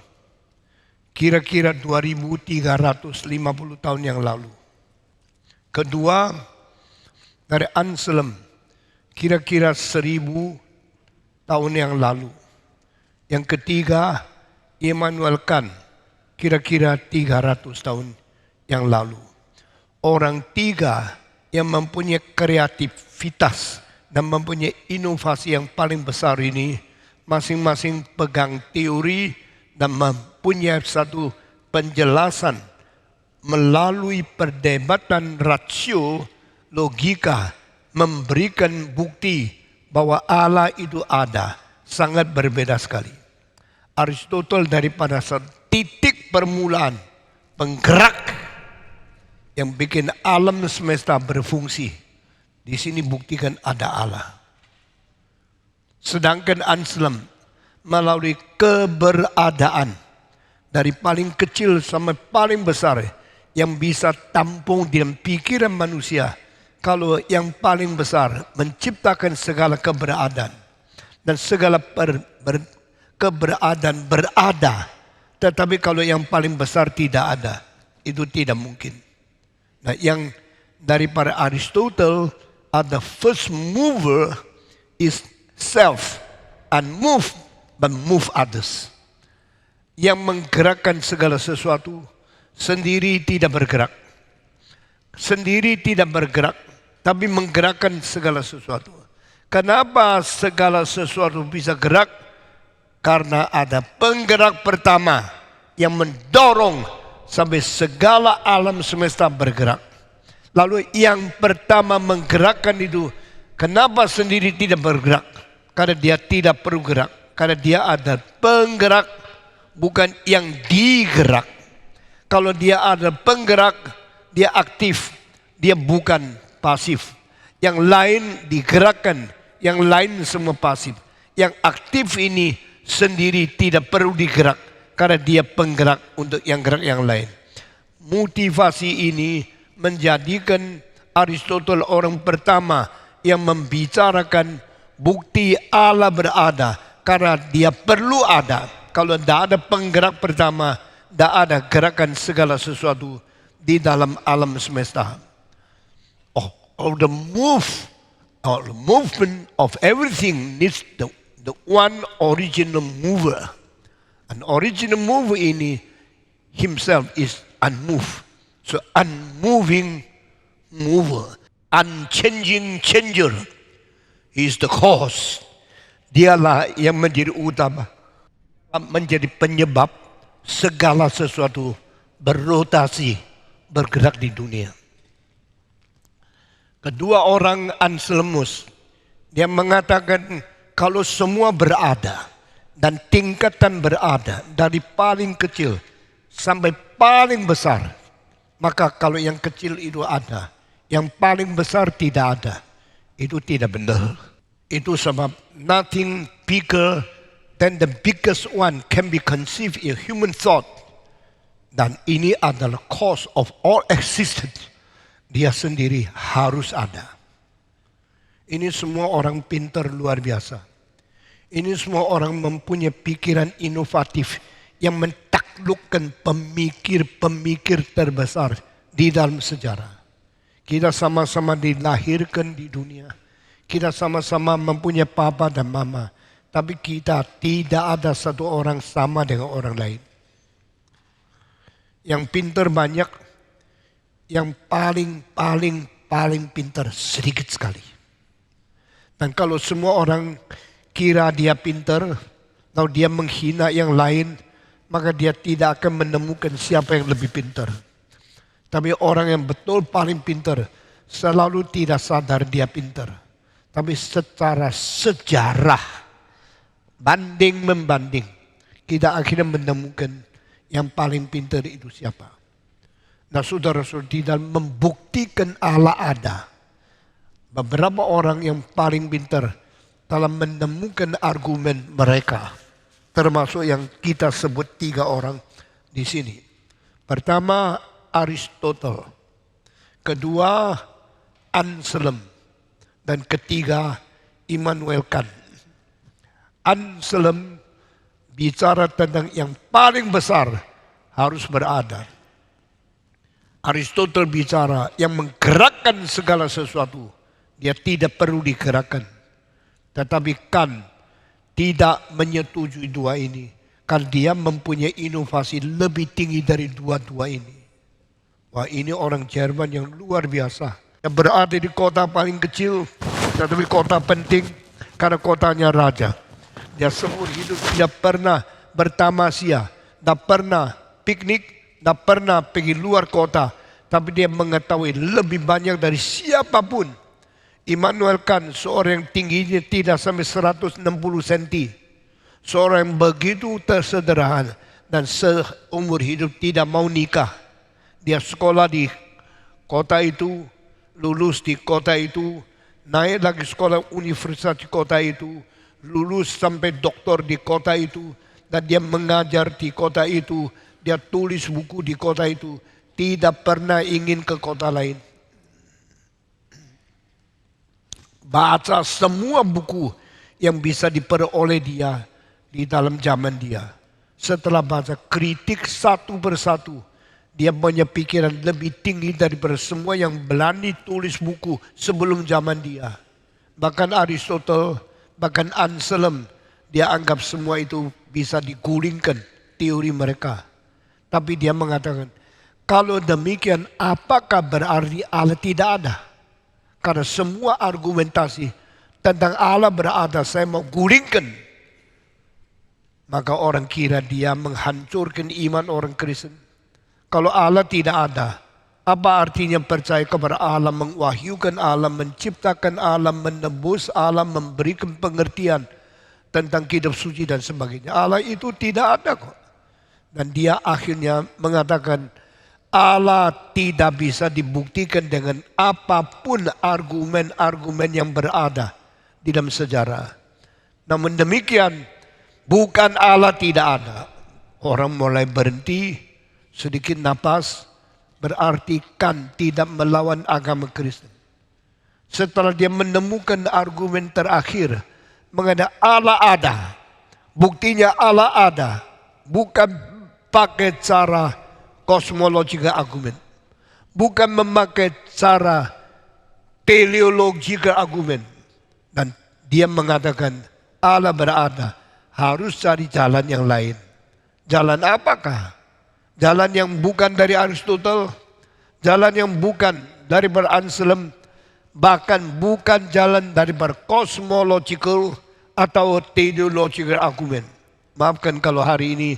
C: kira-kira 2350 tahun yang lalu. Kedua, dari Anselm, kira-kira 1000 tahun yang lalu. Yang ketiga, Immanuel Kant, kira-kira 300 tahun yang lalu. Orang 3 yang mempunyai kreativitas dan mempunyai inovasi yang paling besar ini, masing-masing pegang teori dan mempunyai satu penjelasan melalui perdebatan rasio logika memberikan bukti bahwa Allah itu ada, sangat berbeda sekali. Aristotle daripada titik permulaan penggerak yang bikin alam semesta berfungsi. Di sini buktikan ada Allah. Sedangkan Anselm melalui keberadaan dari paling kecil sampai paling besar yang bisa tampung di dalam pikiran manusia. Kalau yang paling besar menciptakan segala keberadaan dan segala keberadaan berada, tetapi kalau yang paling besar tidak ada, itu tidak mungkin. Nah, yang daripada Aristotle, the first mover is self, unmoved but move others. Yang menggerakkan segala sesuatu sendiri tidak bergerak. Sendiri tidak bergerak, tapi menggerakkan segala sesuatu. Kenapa segala sesuatu bisa gerak? Karena ada penggerak pertama yang mendorong sampai segala alam semesta bergerak. Lalu yang pertama menggerakkan itu, kenapa sendiri tidak bergerak? Karena dia tidak perlu gerak. Karena dia ada penggerak, bukan yang digerak. Kalau dia ada penggerak, dia aktif, dia bukan pasif. Yang lain digerakkan, yang lain semua pasif. Yang aktif ini sendiri tidak perlu digerak, karena dia penggerak untuk yang gerak yang lain. Motivasi ini menjadikan Aristotle orang pertama yang membicarakan bukti Allah berada, karena dia perlu ada. Kalau tidak ada penggerak pertama, tidak ada gerakan segala sesuatu di dalam alam semesta. The movement of everything needs the one original mover. An original mover ini himself is unmoved. So unmoving mover, unchanging changer. He is the cause. Dialah yang menjadi utama, menjadi penyebab segala sesuatu berrotasi, bergerak di dunia. Kedua orang Anselmus, dia mengatakan kalau semua berada dan tingkatan berada dari paling kecil sampai paling besar, maka kalau yang kecil itu ada, yang paling besar tidak ada, itu tidak benar. Itu sebab nothing bigger than the biggest one can be conceived in human thought. Dan ini adalah cause of all existence. Dia sendiri harus ada. Ini semua orang pintar luar biasa. Ini semua orang mempunyai pikiran inovatif yang mentaklukkan pemikir-pemikir terbesar di dalam sejarah. Kita sama-sama dilahirkan di dunia. Kita sama-sama mempunyai papa dan mama. Tapi kita tidak ada satu orang sama dengan orang lain. Yang pintar banyak, yang paling pintar sedikit sekali. Dan kalau semua orang kira dia pintar, kalau dia menghina yang lain, maka dia tidak akan menemukan siapa yang lebih pintar. Tapi orang yang betul paling pintar, selalu tidak sadar dia pintar. Tapi secara sejarah, banding-membanding, kita akhirnya menemukan yang paling pintar itu siapa. Nah saudara-saudara, tidak membuktikan Allah ada. Beberapa orang yang paling pintar dalam menemukan argumen mereka. Termasuk yang kita sebut 3 orang di sini. Pertama, Aristotle. Kedua, Anselm. Dan ketiga, Immanuel Kant. Anselm bicara tentang yang paling besar harus berada. Aristotle bicara yang menggerakkan segala sesuatu. Dia tidak perlu digerakkan. Tetapi Kant tidak menyetujui 2 ini. Karena dia mempunyai inovasi lebih tinggi dari 2 ini. Wah, ini orang Jerman yang luar biasa. Yang berada di kota paling kecil. Tetapi kota penting karena kotanya raja. Dia seumur hidup tidak pernah bertamasya. Tidak pernah piknik. Tidak pernah pergi luar kota. Tapi dia mengetahui lebih banyak dari siapapun. Immanuel Kant, seorang yang tingginya tidak sampai 160 cm. Seorang yang begitu tersederhana dan seumur hidup tidak mau nikah. Dia sekolah di kota itu, lulus di kota itu, naik lagi sekolah universitas di kota itu, lulus sampai doktor di kota itu, dan dia mengajar di kota itu, dia tulis buku di kota itu, tidak pernah ingin ke kota lain. Baca semua buku yang bisa diperoleh dia di dalam zaman dia. Setelah baca kritik satu persatu, dia punya pikiran lebih tinggi daripada semua yang berani tulis buku sebelum zaman dia. Bahkan Aristotle, bahkan Anselm, dia anggap semua itu bisa digulingkan teori mereka. Tapi dia mengatakan, kalau demikian apakah berarti Allah tidak ada? Karena semua argumentasi tentang Allah berada saya mau gulingkan. Maka orang kira dia menghancurkan iman orang Kristen. Kalau Allah tidak ada, apa artinya percaya kepada Allah, mengwahyukan Allah, menciptakan Allah, menebus Allah, memberikan pengertian tentang hidup suci dan sebagainya. Allah itu tidak ada kok. Dan dia akhirnya mengatakan, Allah tidak bisa dibuktikan dengan apapun argumen-argumen yang berada di dalam sejarah. Namun demikian, bukan Allah tidak ada. Orang mulai berhenti, sedikit napas, berarti Kant tidak melawan agama Kristen. Setelah dia menemukan argumen terakhir, mengenai Allah ada. Buktinya Allah ada. Bukan pakai cara kosmological argument. Bukan memakai cara teleological argument. Dan dia mengatakan Allah berada. Harus cari jalan yang lain. Jalan apakah? Jalan yang bukan dari Aristotle. Jalan yang bukan dari Anselm. Bahkan bukan jalan dari kosmological atau teleological argument. Maafkan kalau hari ini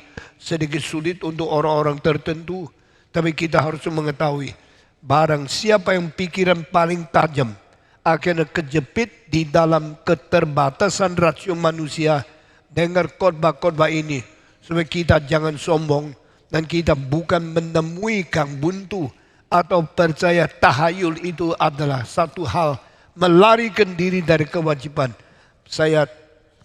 C: sedikit sulit untuk orang-orang tertentu. Tapi kita harus mengetahui. Barang siapa yang pikiran paling tajam. Akhirnya kejepit di dalam keterbatasan rasio manusia. Dengar khotbah-khotbah ini. Supaya kita jangan sombong. Dan kita bukan menemui kang buntu. Atau percaya tahayul itu adalah satu hal. Melarikan diri dari kewajiban. Saya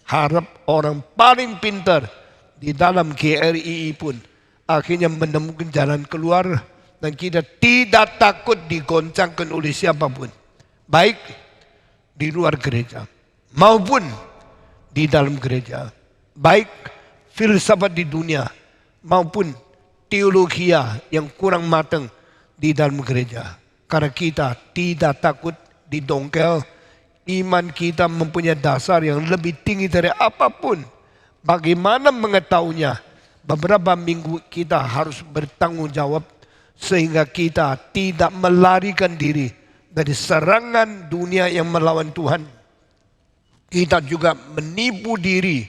C: harap orang paling pintar di dalam GRII pun akhirnya menemukan jalan keluar dan kita tidak takut digoncangkan oleh siapapun. Baik di luar gereja maupun di dalam gereja, baik filsafat di dunia maupun teologi yang kurang matang di dalam gereja. Karena kita tidak takut didongkel, iman kita mempunyai dasar yang lebih tinggi dari apapun. Bagaimana mengetahuinya? Beberapa minggu kita harus bertanggung jawab sehingga kita tidak melarikan diri dari serangan dunia yang melawan Tuhan. Kita juga menipu diri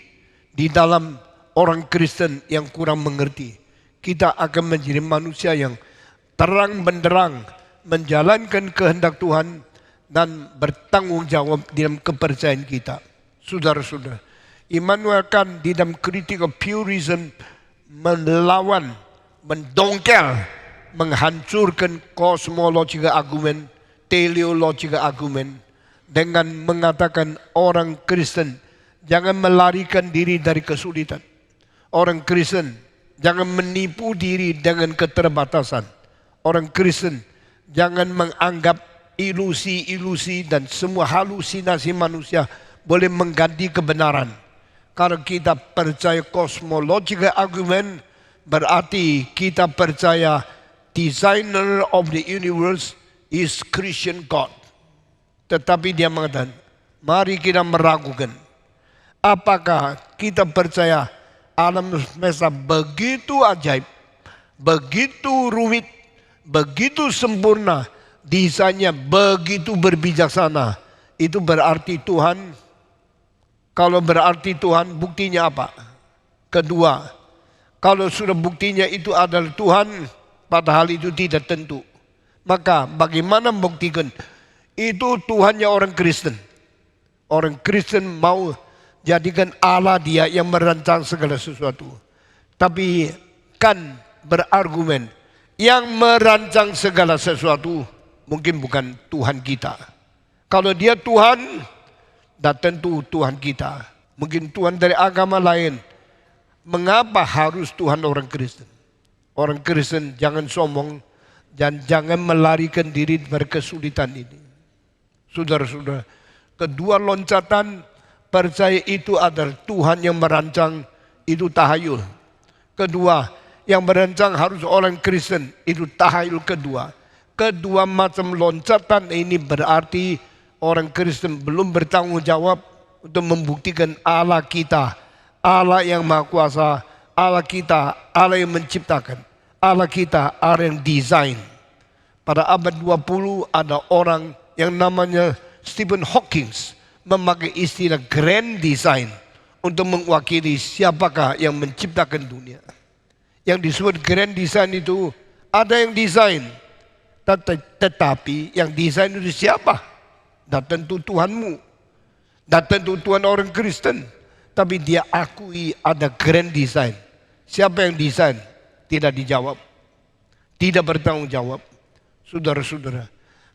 C: di dalam orang Kristen yang kurang mengerti. Kita akan menjadi manusia yang terang benderang menjalankan kehendak Tuhan dan bertanggung jawab dalam kepercayaan kita. Saudara-saudara, Immanuel Kant di dalam Critique of Purism melawan, mendongkel, menghancurkan cosmological argument, teleological argument dengan mengatakan orang Kristen jangan melarikan diri dari kesulitan. Orang Kristen jangan menipu diri dengan keterbatasan. Orang Kristen jangan menganggap ilusi-ilusi dan semua halusinasi manusia boleh mengganti kebenaran. Kalau kita percaya cosmological argument, berarti kita percaya designer of the universe is Christian God. Tetapi dia mengatakan, mari kita meragukan. Apakah kita percaya alam semesta begitu ajaib, begitu rumit, begitu sempurna, desainnya begitu berbijaksana. Itu berarti Tuhan. Kalau berarti Tuhan, buktinya apa? Kedua, kalau sudah buktinya itu adalah Tuhan, padahal itu tidak tentu. Maka bagaimana membuktikan? Itu Tuhannya orang Kristen. Orang Kristen mau jadikan Allah dia yang merancang segala sesuatu. Tapi kan berargumen, yang merancang segala sesuatu mungkin bukan Tuhan kita. Kalau dia Tuhan, dan tentu Tuhan kita. Mungkin Tuhan dari agama lain. Mengapa harus Tuhan orang Kristen? Orang Kristen jangan sombong dan jangan melarikan diri dari kesulitan ini. Saudara-saudara, kedua loncatan percaya itu adalah Tuhan yang merancang, itu tahayul. Kedua, yang merancang harus orang Kristen, itu tahayul kedua. Kedua macam loncatan ini berarti orang Kristen belum bertanggung jawab untuk membuktikan Allah kita, Allah yang Maha Kuasa, Allah kita, Allah yang menciptakan, Allah kita, Allah yang desain. Pada abad 20 ada orang yang namanya Stephen Hawking memakai istilah grand design untuk mewakili siapakah yang menciptakan dunia. Yang disebut grand design itu ada yang desain, tetapi yang desain itu siapa? Dan tentu Tuhanmu, dan tentu Tuhan orang Kristen. Tapi dia akui ada grand design. Siapa yang desain? Tidak dijawab, tidak bertanggung jawab. Saudara-saudara,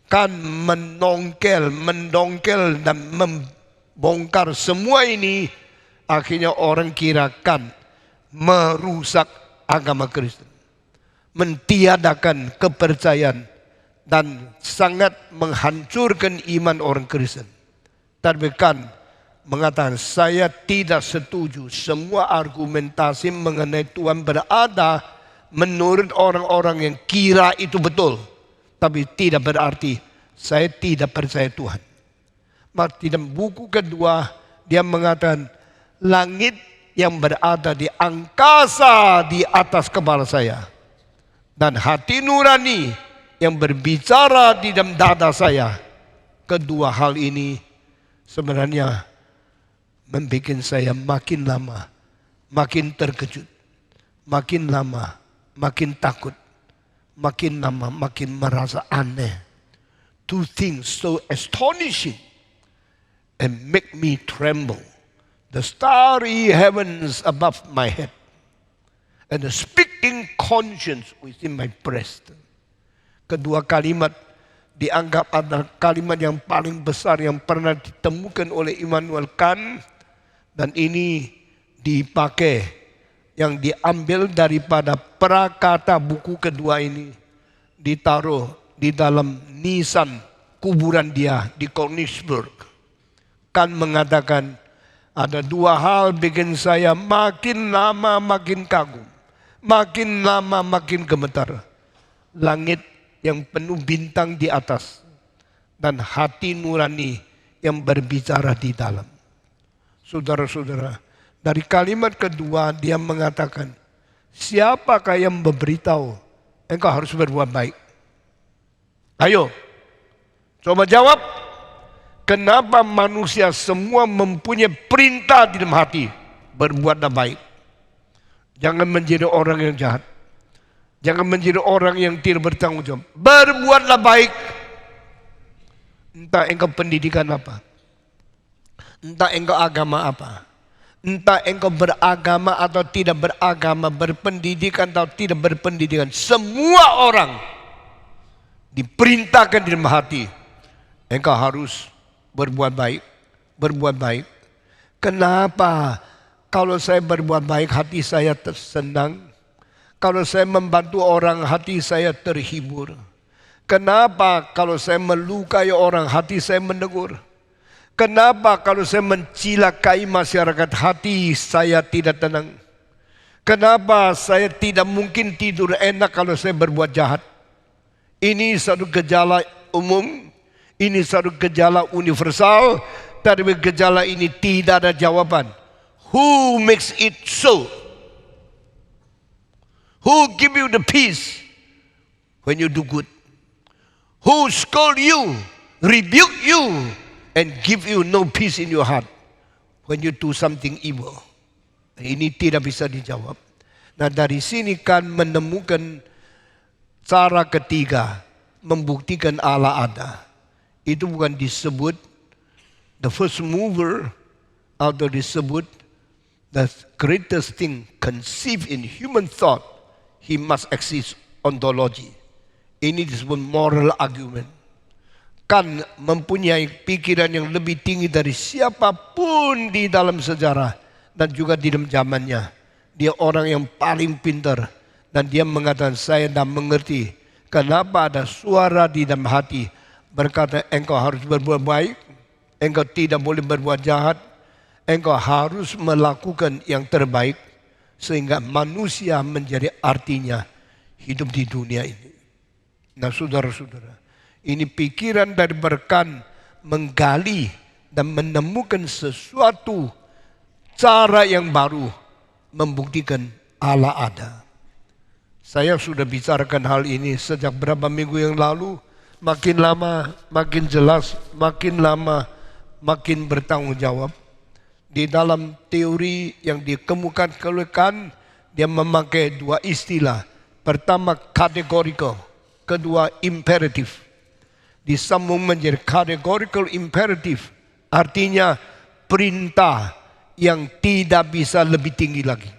C: kan mendongkel dan membongkar semua ini, akhirnya orang kira kan merusak agama Kristen, mentiadakan kepercayaan dan sangat menghancurkan iman orang Kristen. Tapi kan mengatakan saya tidak setuju semua argumentasi mengenai Tuhan berada menurut orang-orang yang kira itu betul. Tapi tidak berarti saya tidak percaya Tuhan. Maka di dalam buku kedua dia mengatakan langit yang berada di angkasa di atas kepala saya dan hati nurani yang berbicara di dalam dada saya. Kedua hal ini sebenarnya membuat saya makin lama makin terkejut, makin lama makin takut, makin lama makin merasa aneh. Two things so astonishing and make me tremble. The starry heavens above my head and the speaking conscience within my breast. Kedua kalimat dianggap adalah kalimat yang paling besar yang pernah ditemukan oleh Immanuel Kant. Dan ini dipakai, yang diambil daripada prakata buku kedua ini, ditaruh di dalam nisan kuburan dia di Königsberg. Kan mengatakan, ada dua hal bikin saya makin lama makin kagum. Makin lama makin gemetar. Langit yang penuh bintang di atas. Dan hati nurani yang berbicara di dalam. Saudara-saudara, dari kalimat kedua dia mengatakan, siapakah yang memberitahu engkau harus berbuat baik? Ayo, coba jawab. Kenapa manusia semua mempunyai perintah di dalam hati? Berbuatlah baik. Jangan menjadi orang yang jahat. Jangan menjadi orang yang tidak bertanggung jawab. Berbuatlah baik. Entah engkau pendidikan apa. Entah engkau agama apa. Entah engkau beragama atau tidak beragama. Berpendidikan atau tidak berpendidikan. Semua orang diperintahkan di dalam hati. Engkau harus berbuat baik, berbuat baik. Kenapa? Kalau saya berbuat baik, hati saya tersenang. Kalau saya membantu orang, hati saya terhibur. Kenapa? Kalau saya melukai orang, hati saya menegur. Kenapa? Kalau saya mencilakai masyarakat, hati saya tidak tenang. Kenapa? Saya tidak mungkin tidur enak kalau saya berbuat jahat. Ini satu gejala umum. Ini satu gejala universal, tapi gejala ini tidak ada jawaban. Who makes it so? Who give you the peace when you do good? Who scold you, rebuke you, and give you no peace in your heart when you do something evil? Ini tidak bisa dijawab. Nah, dari sini kan menemukan cara ketiga membuktikan Allah ada. Itu bukan disebut the first mover atau disebut the greatest thing conceived in human thought. He must exist ontology. Ini disebut moral argument. Kan mempunyai pikiran yang lebih tinggi dari siapapun di dalam sejarah dan juga di dalam zamannya. Dia orang yang paling pintar dan dia mengatakan saya tidak mengerti kenapa ada suara di dalam hati berkata engkau harus berbuat baik, engkau tidak boleh berbuat jahat, engkau harus melakukan yang terbaik sehingga manusia menjadi artinya hidup di dunia ini. Nah, saudara-saudara, ini pikiran dari Berkan menggali dan menemukan sesuatu cara yang baru membuktikan Allah ada. Saya sudah bicarakan hal ini sejak berapa minggu yang lalu. Makin lama makin jelas, makin lama makin bertanggung jawab. Di dalam teori yang dikemukakan, dia memakai dua istilah. Pertama categorical, kedua imperative. Disambung menjadi categorical imperative, artinya perintah yang tidak bisa lebih tinggi lagi.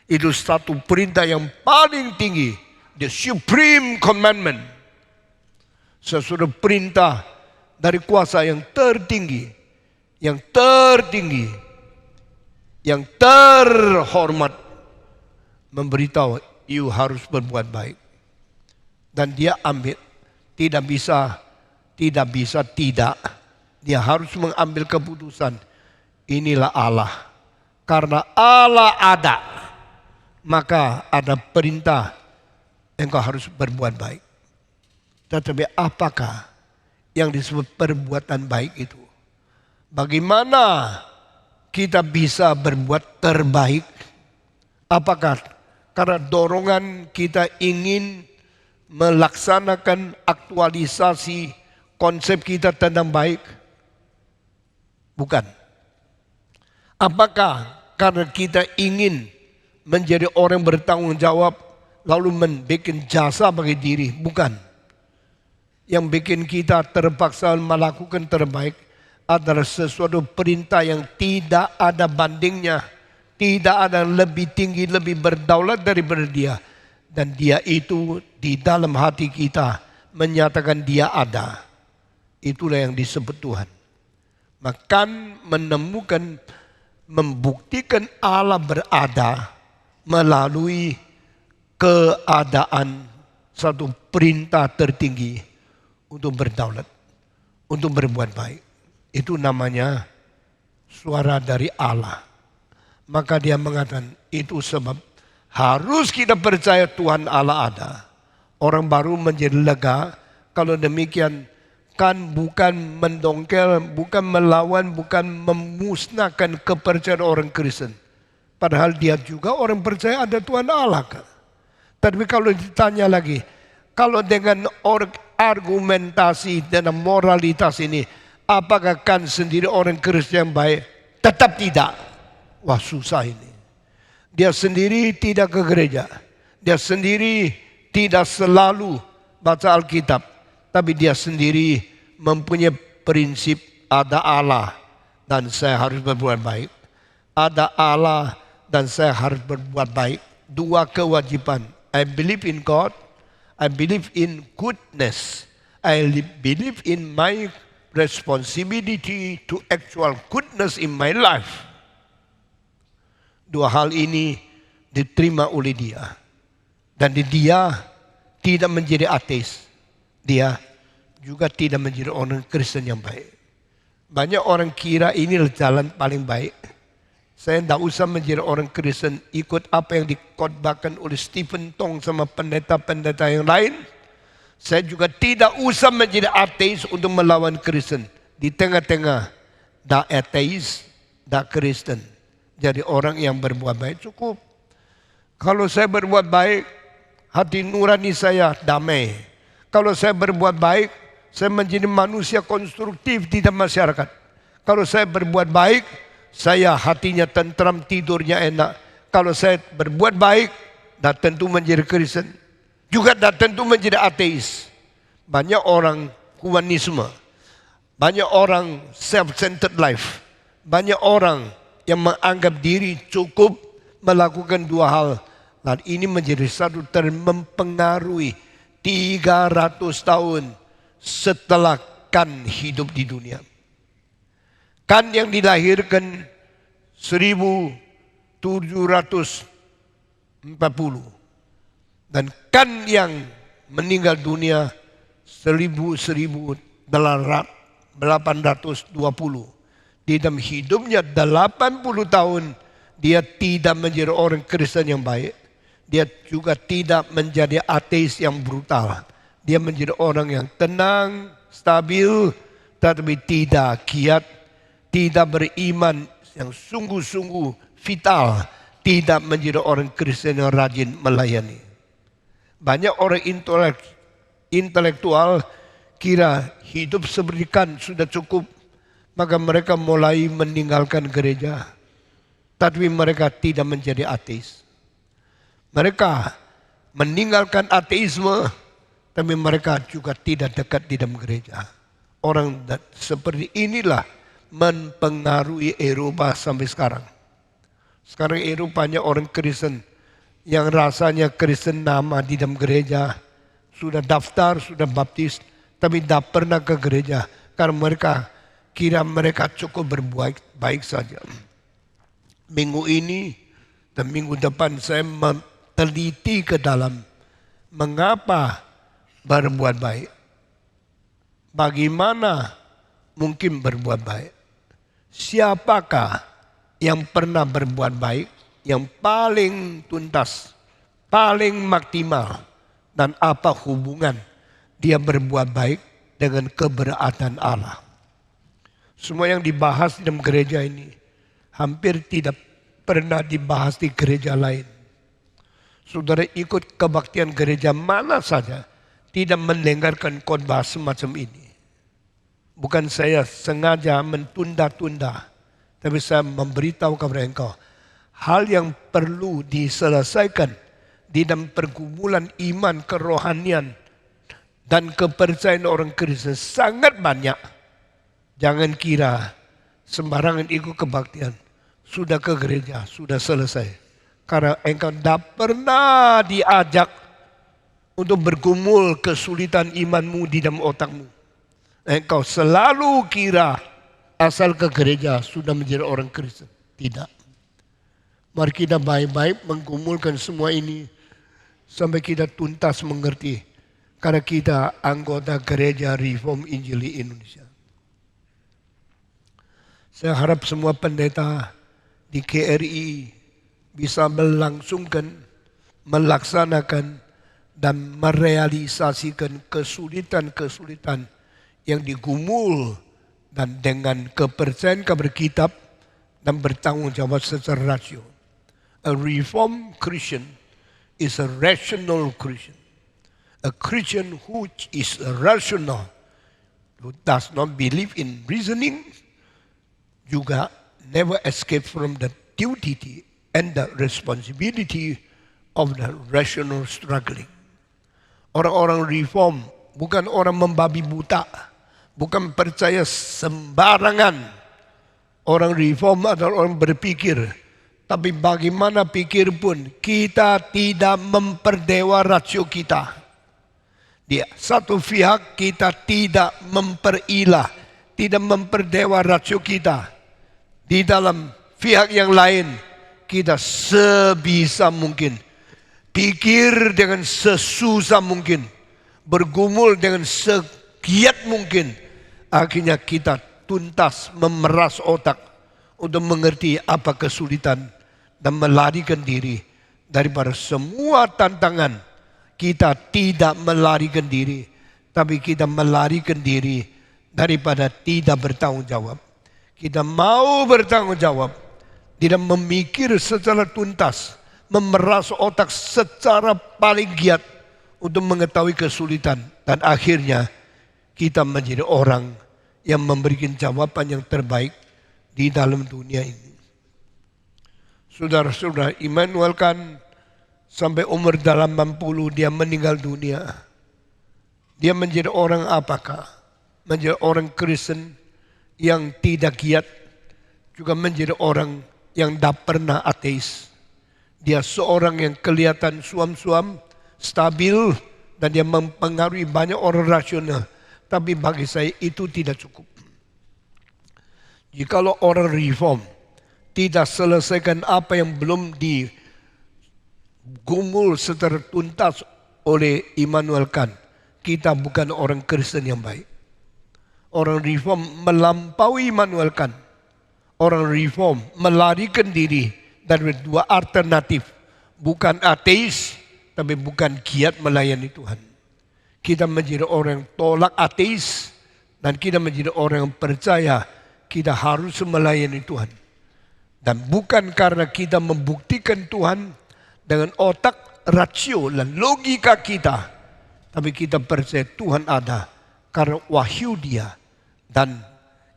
C: Itu satu perintah yang paling tinggi, the supreme commandment. Sesuatu perintah dari kuasa yang tertinggi, yang tertinggi, yang terhormat memberitahu you harus berbuat baik. Dan dia ambil, tidak bisa tidak. Dia harus mengambil keputusan. Inilah Allah. Karena Allah ada, maka ada perintah engkau harus berbuat baik. Tetapi apakah yang disebut perbuatan baik itu? Bagaimana kita bisa berbuat terbaik? Apakah karena dorongan kita ingin melaksanakan aktualisasi konsep kita tentang baik? Bukan. Apakah karena kita ingin menjadi orang bertanggung jawab lalu membuat jasa bagi diri? Bukan. Yang bikin kita terpaksa melakukan terbaik adalah sesuatu perintah yang tidak ada bandingnya. Tidak ada lebih tinggi, lebih berdaulat daripada dia. Dan dia itu di dalam hati kita menyatakan dia ada. Itulah yang disebut Tuhan. Maka menemukan, membuktikan Allah berada melalui keadaan satu perintah tertinggi untuk berdaulat, untuk berbuat baik. Itu namanya suara dari Allah. Maka dia mengatakan itu sebab harus kita percaya Tuhan Allah ada. Orang baru menjadi lega. Kalau demikian kan bukan mendongkel, bukan melawan, bukan memusnahkan kepercayaan orang Kristen. Padahal dia juga orang percaya ada Tuhan Allah kan. Tapi kalau ditanya lagi, kalau dengan argumentasi dan moralitas ini, apakah kan sendiri orang Kristen yang baik? Tetap tidak. Wah susah ini. Dia sendiri tidak ke gereja. Dia sendiri tidak selalu baca Alkitab. Tapi dia sendiri mempunyai prinsip ada Allah dan saya harus berbuat baik. Ada Allah dan saya harus berbuat baik. Dua kewajiban. I believe in God. I believe in goodness. I believe in my responsibility to actual goodness in my life. Dua hal ini diterima oleh dia. Dan dia tidak menjadi ateis. Dia juga tidak menjadi orang Kristen yang baik. Banyak orang kira ini jalan paling baik. Saya tidak usah menjadi orang Kristen ikut apa yang dikhotbahkan oleh Stephen Tong sama pendeta-pendeta yang lain. Saya juga tidak usah menjadi ateis untuk melawan Kristen. Di tengah-tengah, dah ateis, dah Kristen. Jadi orang yang berbuat baik cukup. Kalau saya berbuat baik, hati nurani saya damai. Kalau saya berbuat baik, saya menjadi manusia konstruktif di dalam masyarakat. Kalau saya berbuat baik, saya hatinya tentram, tidurnya enak. Kalau saya berbuat baik, dah tentu menjadi Kristen. Juga dah tentu menjadi ateis. Banyak orang humanisme. Banyak orang self-centered life. Banyak orang yang menganggap diri cukup melakukan dua hal. Dan ini menjadi satu mempengaruhi 300 tahun setelah Kan hidup di dunia. Kan yang dilahirkan 1740 dan Kan yang meninggal dunia 1820. Di dalam hidupnya 80 tahun dia tidak menjadi orang Kristen yang baik. Dia juga tidak menjadi ateis yang brutal. Dia menjadi orang yang tenang, stabil, tetapi tidak giat, tidak beriman yang sungguh-sungguh vital, tidak menjadi orang Kristen yang rajin melayani. Banyak orang intelektual kira hidup seperti Kan sudah cukup, maka mereka mulai meninggalkan gereja. Tapi mereka tidak menjadi ateis. Mereka meninggalkan ateisme, tapi mereka juga tidak dekat di dalam gereja. Orang seperti inilah mempengaruhi Eropa sampai sekarang. Sekarang Eropanya orang Kristen yang rasanya Kristen nama di dalam gereja, sudah daftar, sudah baptis, tapi tidak pernah ke gereja karena mereka kira mereka cukup berbuat baik saja. Minggu ini dan minggu depan saya teliti ke dalam mengapa berbuat baik. Bagaimana mungkin berbuat baik? Siapakah yang pernah berbuat baik yang paling tuntas, paling maksimal, dan apa hubungan dia berbuat baik dengan keberadaan Allah? Semua yang dibahas di dalam gereja ini hampir tidak pernah dibahas di gereja lain. Saudara ikut kebaktian gereja mana saja tidak mendengarkan khotbah semacam ini. Bukan saya sengaja mentunda-tunda, tapi saya memberitahu kepada engkau hal yang perlu diselesaikan di dalam pergumulan iman, kerohanian, dan kepercayaan orang Kristen sangat banyak. Jangan kira sembarangan ikut kebaktian. Sudah ke gereja, sudah selesai. Karena engkau tidak pernah diajak untuk bergumul kesulitan imanmu di dalam otakmu. Engkau selalu kira asal ke gereja sudah menjadi orang Kristen. Tidak. Mari kita baik-baik menggumulkan semua ini sampai kita tuntas mengerti. Karena kita anggota gereja Reform Injili Indonesia. Saya harap semua pendeta di KRI bisa melangsungkan, melaksanakan, dan merealisasikan kesulitan-kesulitan yang digumul dan dengan kepercayaan kepada kitab dan bertanggung jawab secara rasio. A reformed Christian is a rational Christian. A Christian who is rational, who does not believe in reasoning, juga never escape from the duty and the responsibility of the rational struggling. Orang-orang reform bukan orang membabi buta, bukan percaya sembarangan. Orang reform adalah orang berpikir, tapi bagaimana pikir pun kita tidak memperdewa rasio kita. Di satu pihak kita tidak memperilah, tidak memperdewa rasio kita. Di dalam pihak yang lain kita sebisa mungkin pikir dengan sesusah mungkin, bergumul dengan segiat mungkin. Akhirnya kita tuntas memeras otak untuk mengerti apa kesulitan dan melarikan diri daripada semua tantangan. Kita tidak melarikan diri, tapi kita melarikan diri daripada tidak bertanggung jawab. Kita mau bertanggung jawab, tidak memikir secara tuntas, memeras otak secara paling giat untuk mengetahui kesulitan. Dan akhirnya kita menjadi orang yang memberikan jawaban yang terbaik di dalam dunia ini. Saudara-saudara, Immanuel kan sampai umur 80 dia meninggal dunia. Dia menjadi orang apakah? Menjadi orang Kristen yang tidak giat, juga menjadi orang yang tidak pernah ateis. Dia seorang yang kelihatan suam-suam, stabil, dan dia mempengaruhi banyak orang rasional. Tapi bagi saya itu tidak cukup. Jikalau orang reform tidak selesaikan apa yang belum digumul secara tuntas oleh Immanuel Kant, kita bukan orang Kristen yang baik. Orang reform melampaui Immanuel Kant. Orang reform melarikan diri dari dua alternatif. Bukan ateis, tapi bukan giat melayani Tuhan. Kita menjadi orang yang tolak ateis, dan kita menjadi orang yang percaya kita harus melayani Tuhan. Dan bukan karena kita membuktikan Tuhan dengan otak, rasio, dan logika kita, tapi kita percaya Tuhan ada karena wahyu Dia dan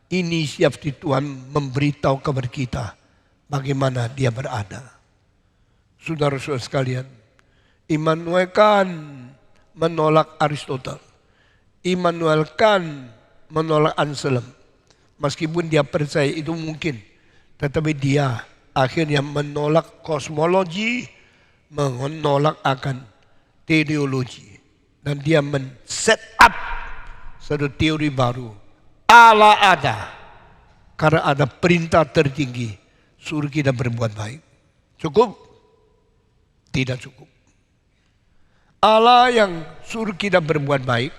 C: inisiatif Tuhan memberitahu kepada kita bagaimana Dia berada. Saudara-saudara sekalian, Immanuel Kant menolak Aristotle. Immanuel Kant menolak Anselm. Meskipun dia percaya itu mungkin, tetapi dia akhirnya menolak kosmologi, menolak akan teleologi. Dan dia men-set up satu teori baru. Allah ada karena ada perintah tertinggi, suruh kita berbuat baik. Cukup? Tidak cukup. Allah yang suruh kita berbuat baik,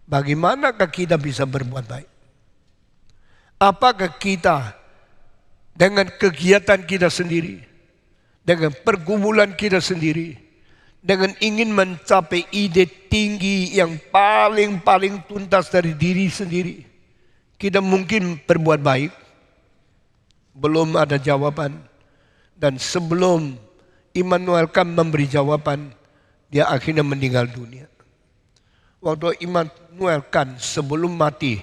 C: bagaimanakah kita bisa berbuat baik? Apakah kita dengan kegiatan kita sendiri, dengan pergumulan kita sendiri, dengan ingin mencapai ide tinggi yang paling tuntas dari diri sendiri, kita mungkin berbuat baik? Belum ada jawaban. Dan sebelum Immanuel Kant memberi jawaban, dia akhirnya meninggal dunia. Waktu Immanuel Kant sebelum mati,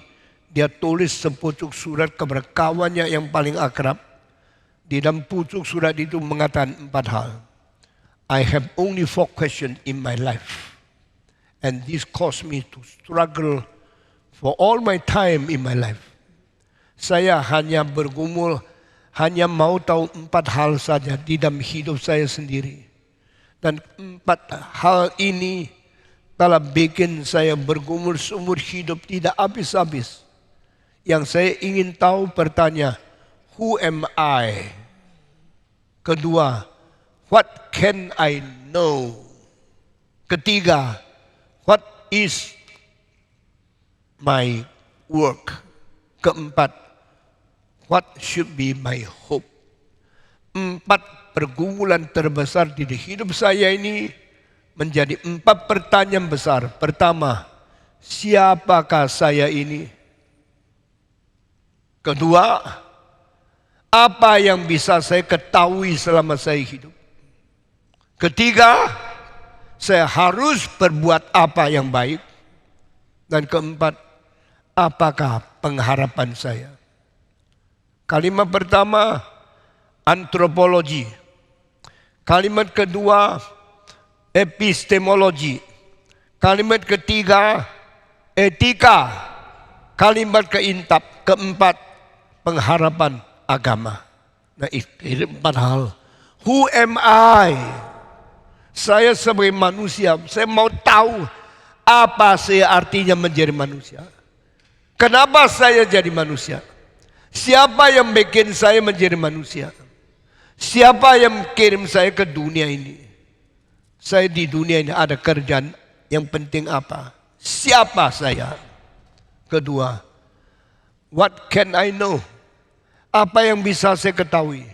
C: dia tulis sepucuk surat kepada kawannya yang paling akrab. Di dalam pucuk surat itu mengatakan 4 hal. I have only 4 questions in my life. And this caused me to struggle for all my time in my life. Saya hanya bergumul, hanya mau tahu 4 hal saja di dalam hidup saya sendiri. Dan 4 hal ini telah bikin saya bergumul seumur hidup tidak habis-habis. Yang saya ingin tahu bertanya, who am I? Kedua, what can I know? Ketiga, what is my work? Keempat, What should be my hope? 4 pergumulan terbesar di hidup saya ini menjadi 4 pertanyaan besar. Pertama, siapakah saya ini? Kedua, apa yang bisa saya ketahui selama saya hidup? Ketiga, saya harus berbuat apa yang baik? Dan keempat, apakah pengharapan saya? Kalimat pertama, antropologi. Kalimat kedua, epistemologi. Kalimat ketiga, etika. Kalimat keempat, pengharapan agama. Nah, itu 4 hal. Who am I? Saya sebagai manusia, saya mau tahu apa sih artinya menjadi manusia. Kenapa saya jadi manusia? Siapa yang bikin saya menjadi manusia? Siapa yang kirim saya ke dunia ini? Saya di dunia ini ada kerjaan yang penting apa? Siapa saya? Kedua, what can I know? Apa yang bisa saya ketahui?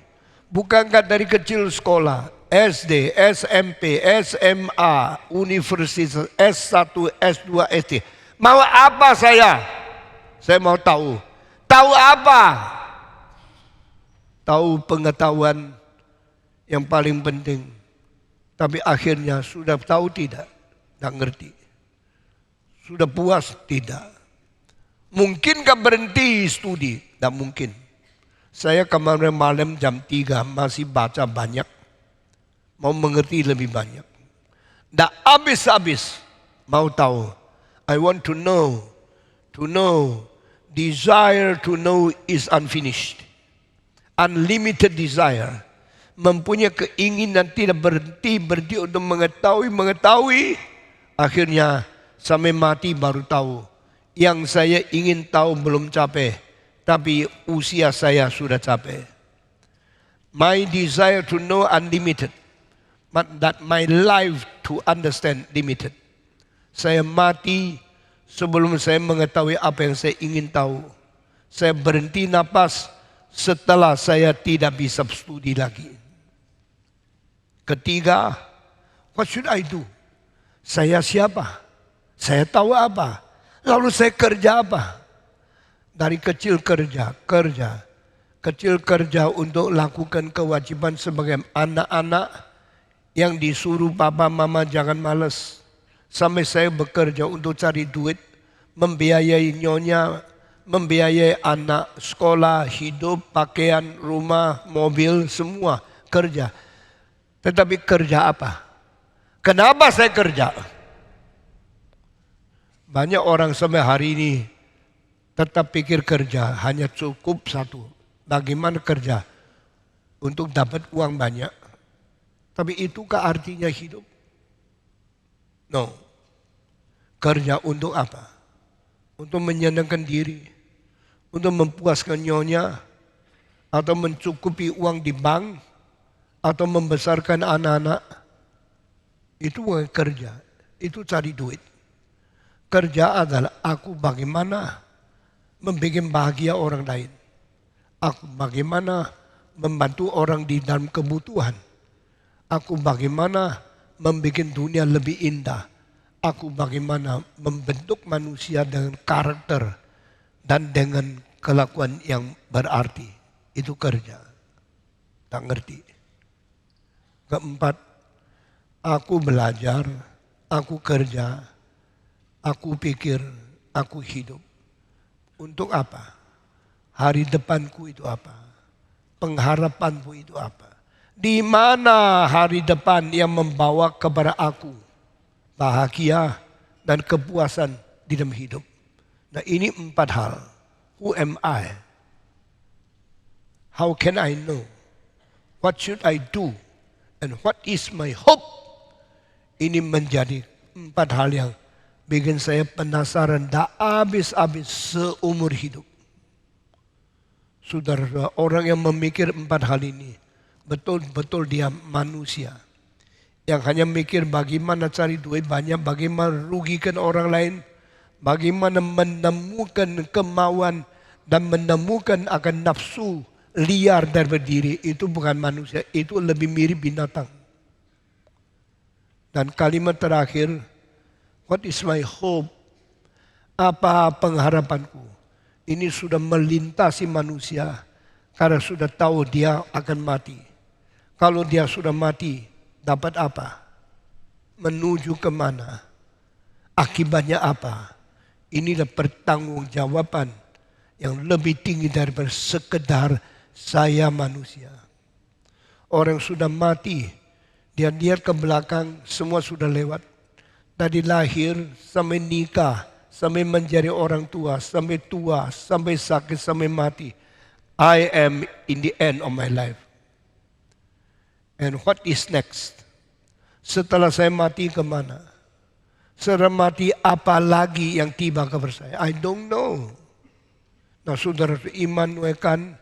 C: Bukankah dari kecil sekolah, SD, SMP, SMA, universitas, S1, S2, S3. Mau apa saya? Saya mau tahu. Tahu apa? Tahu pengetahuan yang paling penting. Tapi akhirnya sudah tahu tidak? Tidak ngerti. Sudah puas? Tidak. Mungkinkah berhenti studi? Tidak mungkin. Saya kemarin malam jam 3 masih baca banyak. Mau mengerti lebih banyak. Tidak habis-habis. Mau tahu. I want to know. To know. Desire to know is unfinished. Unlimited desire. Mempunyai keinginan tidak berhenti untuk mengetahui. Akhirnya sampai mati baru tahu. Yang saya ingin tahu belum capai. Tapi usia saya sudah capai. My desire to know unlimited. But that my life to understand limited. Saya mati sebelum saya mengetahui apa yang saya ingin tahu. Saya berhenti napas setelah saya tidak bisa studi lagi. Ketiga, what should I do? Saya siapa? Saya tahu apa? Lalu saya kerja apa? Dari kecil kerja. Kecil kerja untuk lakukan kewajiban sebagai anak-anak yang disuruh papa mama jangan malas. Sampai saya bekerja untuk cari duit, membiayai nyonya, membiayai anak, sekolah, hidup, pakaian, rumah, mobil, semua kerja. Tetapi kerja apa? Kenapa saya kerja? Banyak orang sampai hari ini tetap pikir kerja hanya cukup satu. Bagaimana kerja? Untuk dapat uang banyak. Tapi itukah artinya hidup? No. Kerja untuk apa? Untuk menyenangkan diri. Untuk memuaskan nyonya. Atau mencukupi uang di bank. Atau membesarkan anak-anak. Itu bukan kerja. Itu cari duit. Kerja adalah aku bagaimana membuat bahagia orang lain. Aku bagaimana membantu orang di dalam kebutuhan. Aku bagaimana membuat dunia lebih indah. Aku bagaimana membentuk manusia dengan karakter dan dengan kelakuan yang berarti. Itu kerja. Tak ngerti. Keempat, aku belajar, aku kerja, aku pikir, aku hidup. Untuk apa? Hari depanku itu apa? Pengharapanku itu apa? Di mana hari depan yang membawa kepada aku bahagia dan kepuasan di dalam hidup? Nah, ini 4 hal. Who am I? How can I know? What should I do? And what is my hope? Ini menjadi 4 hal yang bikin saya penasaran tak habis-habis seumur hidup. Saudara, orang yang memikir 4 hal ini, betul-betul dia manusia. Yang hanya mikir bagaimana cari duit banyak, bagaimana rugikan orang lain, bagaimana menemukan kemauan dan menemukan akan nafsu liar dan berdiri, itu bukan manusia, itu lebih mirip binatang. Dan kalimat terakhir, what is my hope? Apa pengharapanku? Ini sudah melintasi manusia karena sudah tahu dia akan mati. Kalau dia sudah mati, dapat apa? Menuju kemana? Akibatnya apa? Inilah pertanggungjawaban yang lebih tinggi daripada sekedar saya manusia. Orang sudah mati, dia lihat ke belakang, semua sudah lewat. Dari lahir sampai nikah, sampai menjadi orang tua, sampai sakit, sampai mati. I am in the end of my life. And what is next? Setelah saya mati kemana? Setelah mati apa lagi yang tiba kepada saya? I don't know. Nah saudara, Immanuel Kant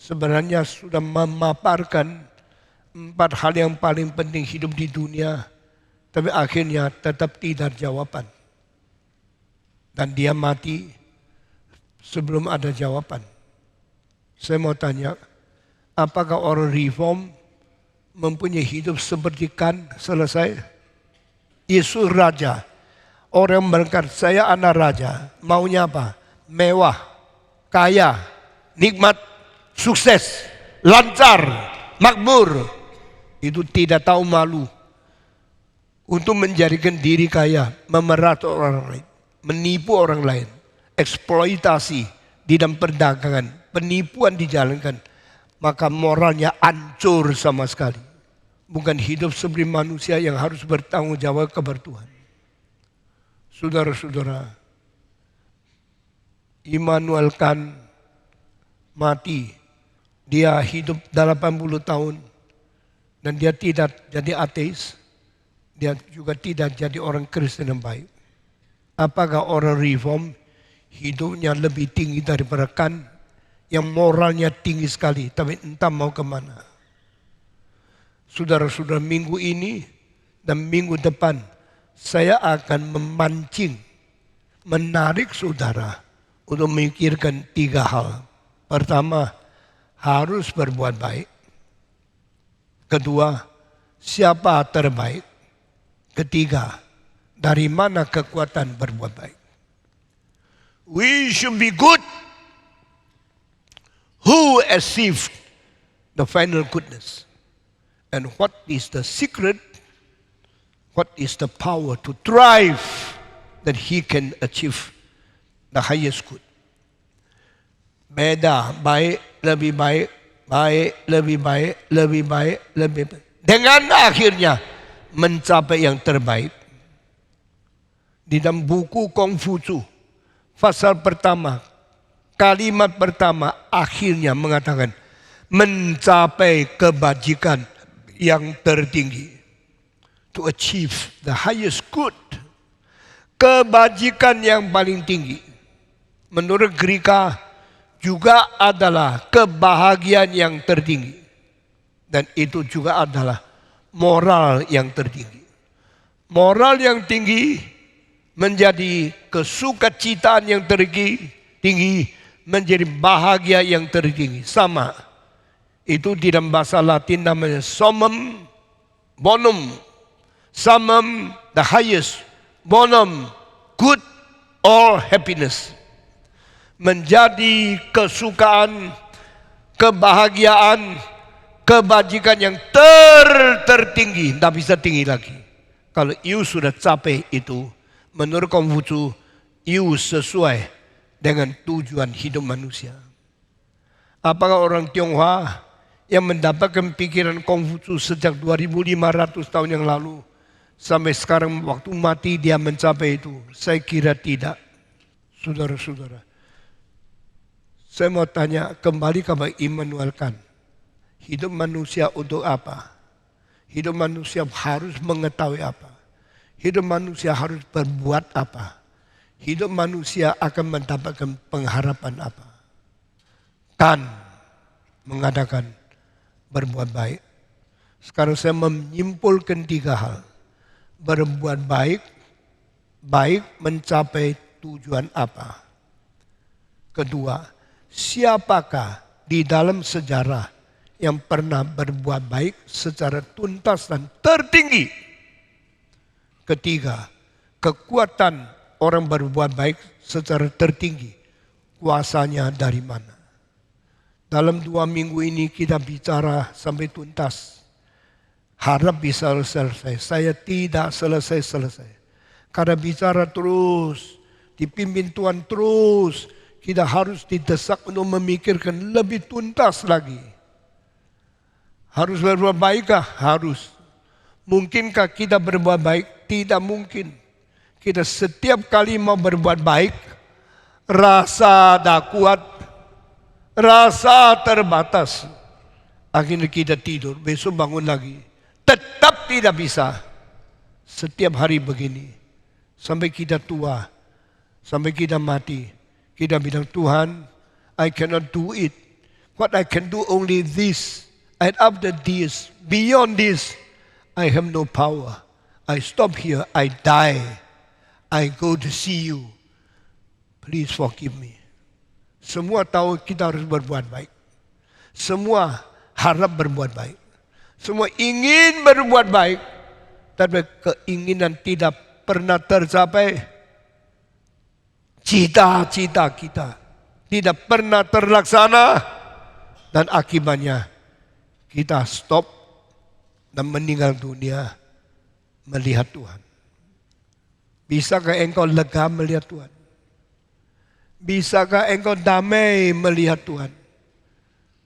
C: sebenarnya sudah memaparkan 4 hal yang paling penting hidup di dunia. Tapi akhirnya tetap tidak jawaban. Dan dia mati sebelum ada jawaban. Saya mau tanya, apakah orang reform mempunyai hidup seperti Kant selesai? Yesus raja. Orang berkata, saya anak raja. Maunya apa? Mewah, kaya, nikmat, sukses, lancar, makmur. Itu tidak tahu malu. Untuk menjadikan diri kaya, memerat orang lain, menipu orang lain, eksploitasi di dalam perdagangan, penipuan dijalankan, maka moralnya hancur sama sekali. Bukan hidup seperti manusia yang harus bertanggung jawab kepada Tuhan. Saudara-saudara, Immanuel Kant mati, dia hidup 80 tahun dan dia tidak jadi ateis. Dia juga tidak jadi orang Kristen yang baik. Apakah orang reform hidupnya lebih tinggi daripada Kant yang moralnya tinggi sekali, tapi entah mau kemana. Saudara-saudara, minggu ini dan minggu depan saya akan memancing, menarik saudara untuk memikirkan 3 hal. Pertama, harus berbuat baik. Kedua, siapa terbaik? Ketiga, dari mana kekuatan berbuat baik? We should be good. Who achieved the final goodness? And what is the secret? What is the power to thrive that he can achieve the highest good? Beda, baik, lebih baik, baik, lebih baik, lebih baik, lebih baik. Dengan akhirnya mencapai yang terbaik. Di dalam buku Konghucu, pasal pertama, kalimat pertama akhirnya mengatakan mencapai kebajikan yang tertinggi. To achieve the highest good. Kebajikan yang paling tinggi. Menurut Grika juga adalah kebahagiaan yang tertinggi. Dan itu juga adalah moral yang tertinggi. Moral yang tinggi menjadi kesukacitaan yang tinggi, menjadi bahagia yang tertinggi. Sama. Itu di dalam bahasa Latin namanya summum bonum. Summum, the highest. Bonum, good or happiness. Menjadi kesukaan, kebahagiaan, kebajikan yang tertinggi, tidak bisa tinggi lagi. Kalau you sudah capai itu, menurut Konghucu, you sesuai dengan tujuan hidup manusia. Apakah orang Tionghoa yang mendapatkan pikiran Konghucu sejak 2500 tahun yang lalu, sampai sekarang waktu mati dia mencapai itu? Saya kira tidak. Saudara-saudara, saya mau tanya kembali kepada Immanuel Kant. Hidup manusia untuk apa? Hidup manusia harus mengetahui apa? Hidup manusia harus berbuat apa? Hidup manusia akan mendapatkan pengharapan apa? Kant mengatakan berbuat baik. Sekarang saya menyimpulkan 3 hal. Berbuat baik, baik mencapai tujuan apa? Kedua, siapakah di dalam sejarah yang pernah berbuat baik secara tuntas dan tertinggi? Ketiga, kekuatan orang berbuat baik secara tertinggi, kuasanya dari mana? Dalam 2 minggu ini kita bicara sampai tuntas. Harap bisa selesai. Saya tidak selesai. Karena bicara terus, dipimpin Tuhan terus, kita harus didesak untuk memikirkan lebih tuntas lagi. Harus berbuat baikkah? Harus. Mungkinkah kita berbuat baik? Tidak mungkin. Kita setiap kali mau berbuat baik, rasa tak kuat, rasa terbatas. Akhirnya kita tidur, besok bangun lagi. Tetap tidak bisa. Setiap hari begini. Sampai kita tua, sampai kita mati. Kita bilang, Tuhan, I cannot do it. What I can do only this. And after this, beyond this, I have no power. I stop here, I die. I go to see you. Please forgive me. Semua tahu kita harus berbuat baik. Semua harap berbuat baik. Semua ingin berbuat baik. Tapi keinginan tidak pernah tercapai. Cita-cita kita tidak pernah terlaksana. Dan akibatnya kita stop dan meninggal dunia melihat Tuhan. Bisakah engkau lega melihat Tuhan? Bisakah engkau damai melihat Tuhan?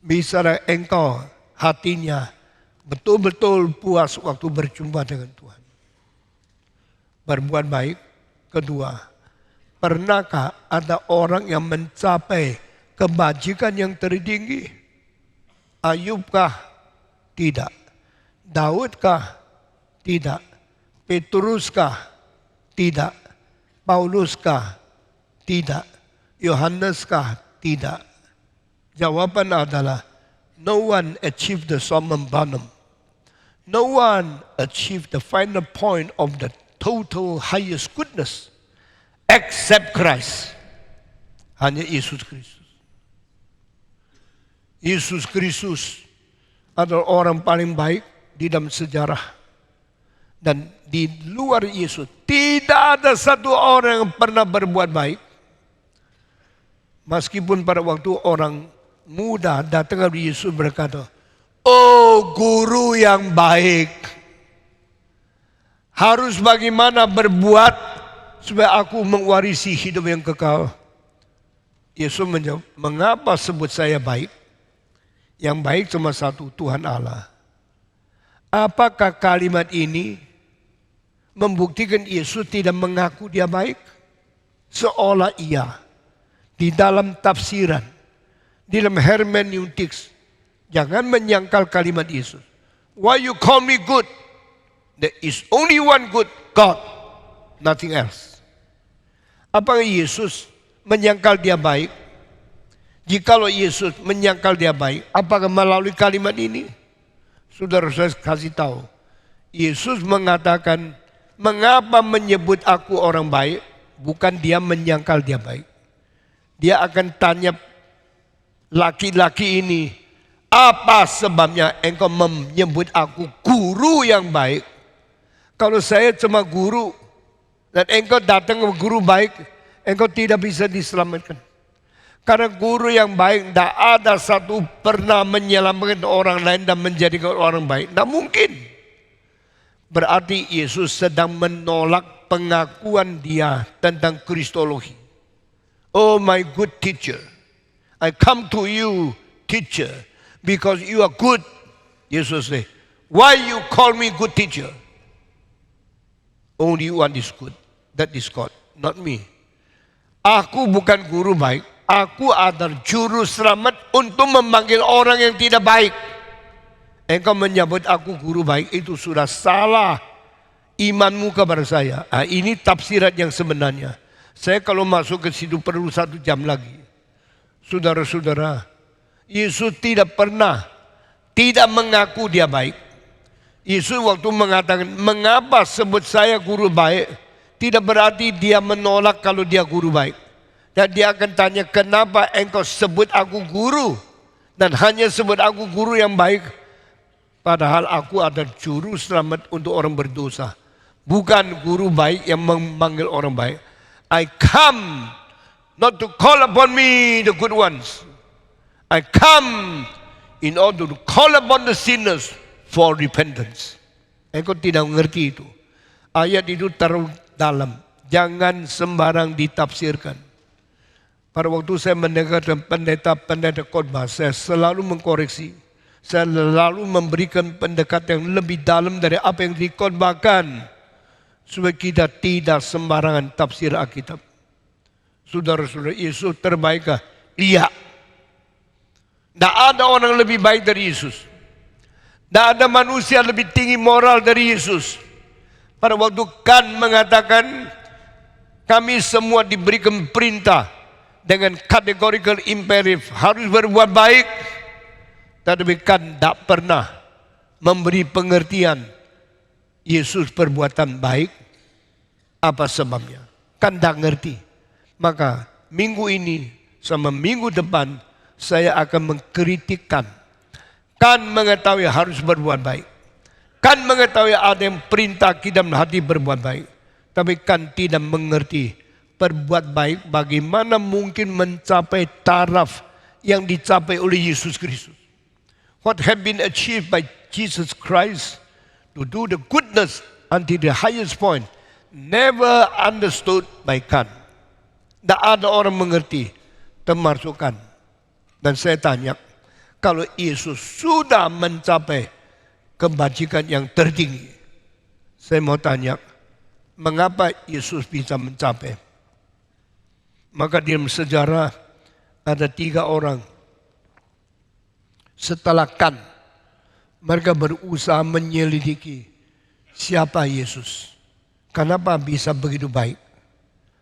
C: Bisakah engkau hatinya betul-betul puas waktu berjumpa dengan Tuhan? Berbuat baik. Kedua, pernahkah ada orang yang mencapai kebajikan yang tertinggi? Ayubkah? Tidak. Daudkah? Tidak. Petruskah? Tidak. Pauluskah? Tidak. Yohaneskah? Tidak. Jawaban adalah no one achieved the summum bonum. No one achieved the final point of the total highest goodness except Christ. Hanya Yesus Kristus. Yesus Kristus adalah orang paling baik di dalam sejarah. Dan di luar Yesus tidak ada satu orang yang pernah berbuat baik. Meskipun pada waktu orang muda datang kepada Yesus berkata, "Oh guru yang baik, harus bagaimana berbuat supaya aku mewarisi hidup yang kekal?" Yesus menjawab, "Mengapa sebut saya baik? Yang baik cuma satu, Tuhan Allah." Apakah kalimat ini membuktikan Yesus tidak mengaku dia baik? Seolah ia di dalam tafsiran, di dalam hermeneutics, jangan menyangkal kalimat Yesus. Why you call me good? There is only one good, God, nothing else. Apakah Yesus menyangkal dia baik? Jikalau Yesus menyangkal dia baik, apakah melalui kalimat ini? Saudara saya kasih tahu, Yesus mengatakan, mengapa menyebut aku orang baik? Bukan dia menyangkal dia baik. Dia akan tanya laki-laki ini, apa sebabnya engkau menyebut aku guru yang baik? Kalau saya cuma guru dan engkau datang ke guru baik, engkau tidak bisa diselamatkan. Karena guru yang baik tidak ada satu pernah menyelamatkan orang lain dan menjadikan orang baik. Tidak mungkin. Berarti Yesus sedang menolak pengakuan dia tentang kristologi. Oh my good teacher, I come to you teacher because you are good. Yesus say, why you call me good teacher? Only one is good, that is God, not me. Aku bukan guru baik, aku adalah juru selamat untuk memanggil orang yang tidak baik. Engkau menyebut aku guru baik, itu sudah salah imanmu kepada saya. Ini tafsiran yang sebenarnya. Saya kalau masuk ke situ perlu 1 jam lagi. Saudara-saudara, Yesus tidak pernah tidak mengaku dia baik. Yesus waktu mengatakan, mengapa sebut saya guru baik? Tidak berarti dia menolak kalau dia guru baik. Dan dia akan tanya, kenapa engkau sebut aku guru? Dan hanya sebut aku guru yang baik. Padahal aku adalah juru selamat untuk orang berdosa. Bukan guru baik yang memanggil orang baik. I come not to call upon me the good ones. I come in order to call upon the sinners for repentance. Engkau tidak mengerti itu. Ayat itu terlalu dalam. Jangan sembarang ditafsirkan. Pada waktu saya mendengarkan pendeta-pendeta khotbah, saya selalu mengkoreksi. Saya selalu memberikan pendekatan yang lebih dalam dari apa yang dikhotbahkan. Supaya kita tidak sembarangan tafsir Alkitab. Saudara-saudara, Yesus terbaikkah? Iya. Tidak ada orang lebih baik dari Yesus. Tidak ada manusia lebih tinggi moral dari Yesus. Pada waktu Kan mengatakan, kami semua diberikan perintah dengan categorical imperative harus berbuat baik. Tetapi Kan tidak pernah memberi pengertian Yesus perbuatan baik. Apa sebabnya? Kan tidak ngerti. Maka minggu ini sama minggu depan saya akan mengkritikkan. Kan mengetahui harus berbuat baik. Kan mengetahui ada yang perintah kita hati berbuat baik. Tapi kan tidak mengerti berbuat baik bagaimana mungkin mencapai taraf yang dicapai oleh Yesus Kristus. What have been achieved by Jesus Christ to do the goodness until the highest point never understood by Kan. Tidak ada orang mengerti termasuk Kan. Dan saya tanya, kalau Yesus sudah mencapai kebajikan yang tertinggi, saya mau tanya, mengapa Yesus bisa mencapai? Maka dalam sejarah ada 3 orang. Setelah Kan, mereka berusaha menyelidiki siapa Yesus. Kenapa bisa begitu baik?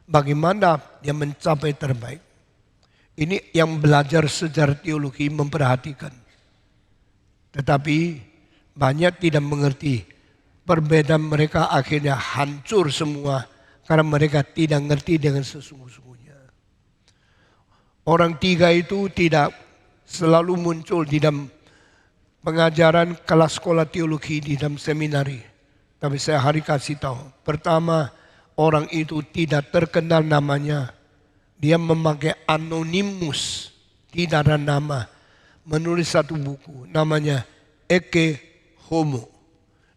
C: Bagaimana dia mencapai terbaik? Ini yang belajar sejarah teologi memperhatikan. Tetapi banyak tidak mengerti. Perbedaan mereka akhirnya hancur semua karena mereka tidak mengerti dengan sesungguh-sungguhnya. Orang 3 itu tidak selalu muncul di dalam pengajaran kelas sekolah teologi di dalam seminari. Tapi saya hari kasih tahu. Pertama, orang itu tidak terkenal namanya. Dia memakai anonimus, tidak ada nama. Menulis satu buku, namanya Ecce Homo.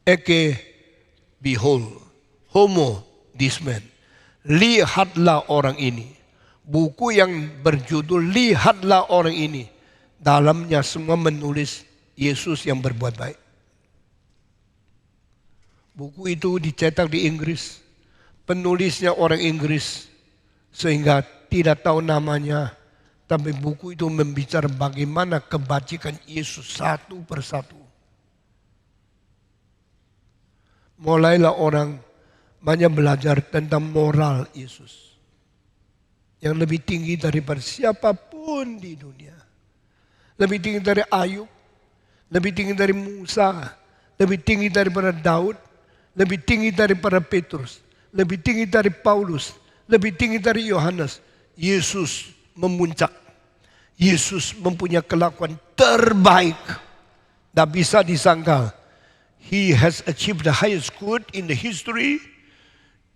C: Ecce behold, Homo this man. Lihatlah orang ini. Buku yang berjudul Lihatlah orang ini. Dalamnya semua menulis Yesus yang berbuat baik. Buku itu dicetak di Inggris. Penulisnya orang Inggris. Sehingga tidak tahu namanya. Tapi buku itu membicara bagaimana kebajikan Yesus satu persatu. Mulailah orang banyak belajar tentang moral Yesus. Yang lebih tinggi daripada siapapun di dunia. Lebih tinggi dari Ayub. Lebih tinggi dari Musa. Lebih tinggi daripada Daud. Lebih tinggi daripada Petrus. Lebih tinggi dari Paulus. Lebih tinggi dari Yohanes. Yesus memuncak. Yesus mempunyai kelakuan terbaik. Tak bisa disangkal. He has achieved the highest good in the history.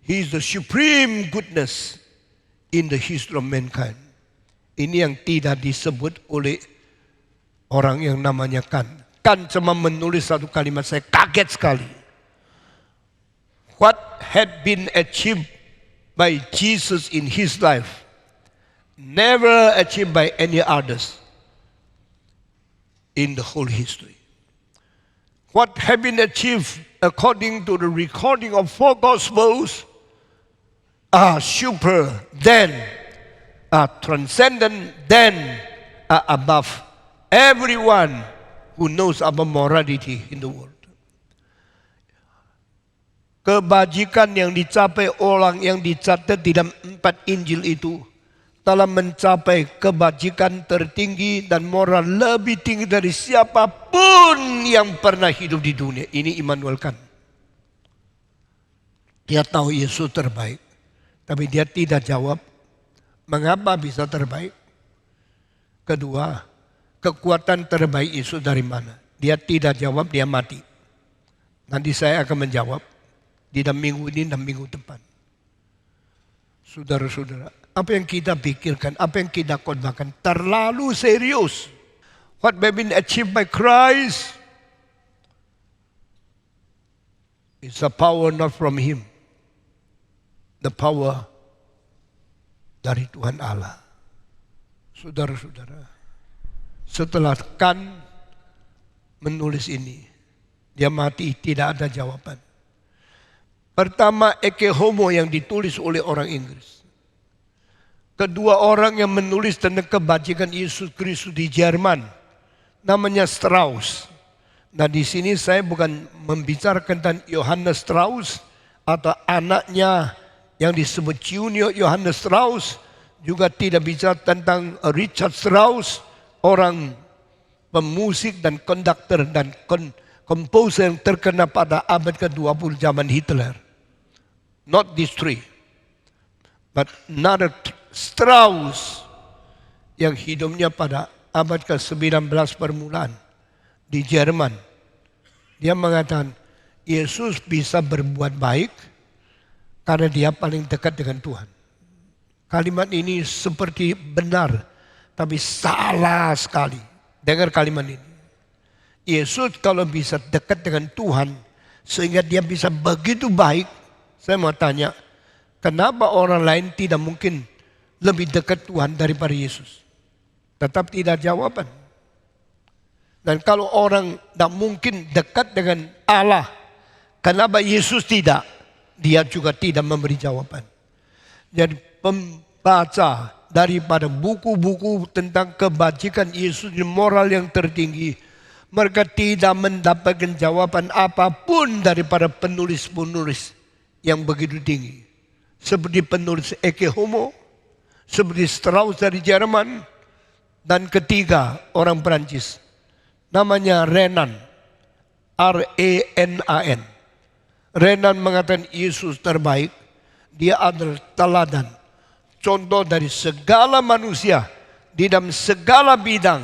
C: He is the supreme goodness in the history of mankind. Ini yang tidak disebut oleh orang yang namanya Kan. Kan cuma menulis satu kalimat, saya kaget sekali. What had been achieved by Jesus in his life, never achieved by any others in the whole history. What had been achieved according to the recording of 4 Gospels are super, then are transcendent, then are above everyone who knows about morality in the world. Kebajikan yang dicapai orang yang dicatat di dalam 4 Injil itu telah mencapai kebajikan tertinggi dan moral lebih tinggi dari siapapun yang pernah hidup di dunia. Ini Immanuel Kan. Dia tahu Yesus terbaik, tapi dia tidak jawab Mengapa bisa terbaik? Kedua, kekuatan terbaik Yesus dari mana? Dia tidak jawab, dia mati. Nanti saya akan menjawab di dalam minggu ini dan minggu depan. Saudara-saudara, apa yang kita pikirkan, apa yang kita khotbahkan terlalu serius. What have been achieved by Christ is a power not from Him. The power dari Tuhan Allah. Saudara-saudara, setelah Kant menulis ini, dia mati, tidak ada jawaban. Pertama, Ecce Homo yang ditulis oleh orang Inggris. Kedua orang yang menulis tentang kebajikan Yesus Kristus di Jerman, namanya Strauss. Nah di sini saya bukan membicarakan tentang Johannes Strauss atau anaknya yang disebut Junior Johannes Strauss, juga tidak bicara tentang Richard Strauss, orang pemusik dan konduktor dan komposer yang terkenal pada abad ke-20 zaman Hitler. Not these three, but another Strauss yang hidupnya pada abad ke-19 permulaan di Jerman. Dia mengatakan Yesus bisa berbuat baik karena dia paling dekat dengan Tuhan. Kalimat ini seperti benar, tapi salah sekali. Dengar kalimat ini. Yesus kalau bisa dekat dengan Tuhan, sehingga dia bisa begitu baik. Saya mau tanya, kenapa orang lain tidak mungkin lebih dekat Tuhan daripada Yesus? Tetap tidak jawaban. Dan kalau orang tidak mungkin dekat dengan Allah, kenapa Yesus tidak? Dia juga tidak memberi jawaban. Jadi pembaca daripada buku-buku tentang kebajikan Yesus dan moral yang tertinggi, mereka tidak mendapatkan jawaban apapun daripada penulis-penulis yang begitu tinggi. Seperti penulis Ecce Homo, seperti Strauss dari Jerman, dan ketiga orang Perancis, namanya Renan, R-E-N-A-N. Renan mengatakan Yesus terbaik, dia adalah teladan, contoh dari segala manusia, di dalam segala bidang,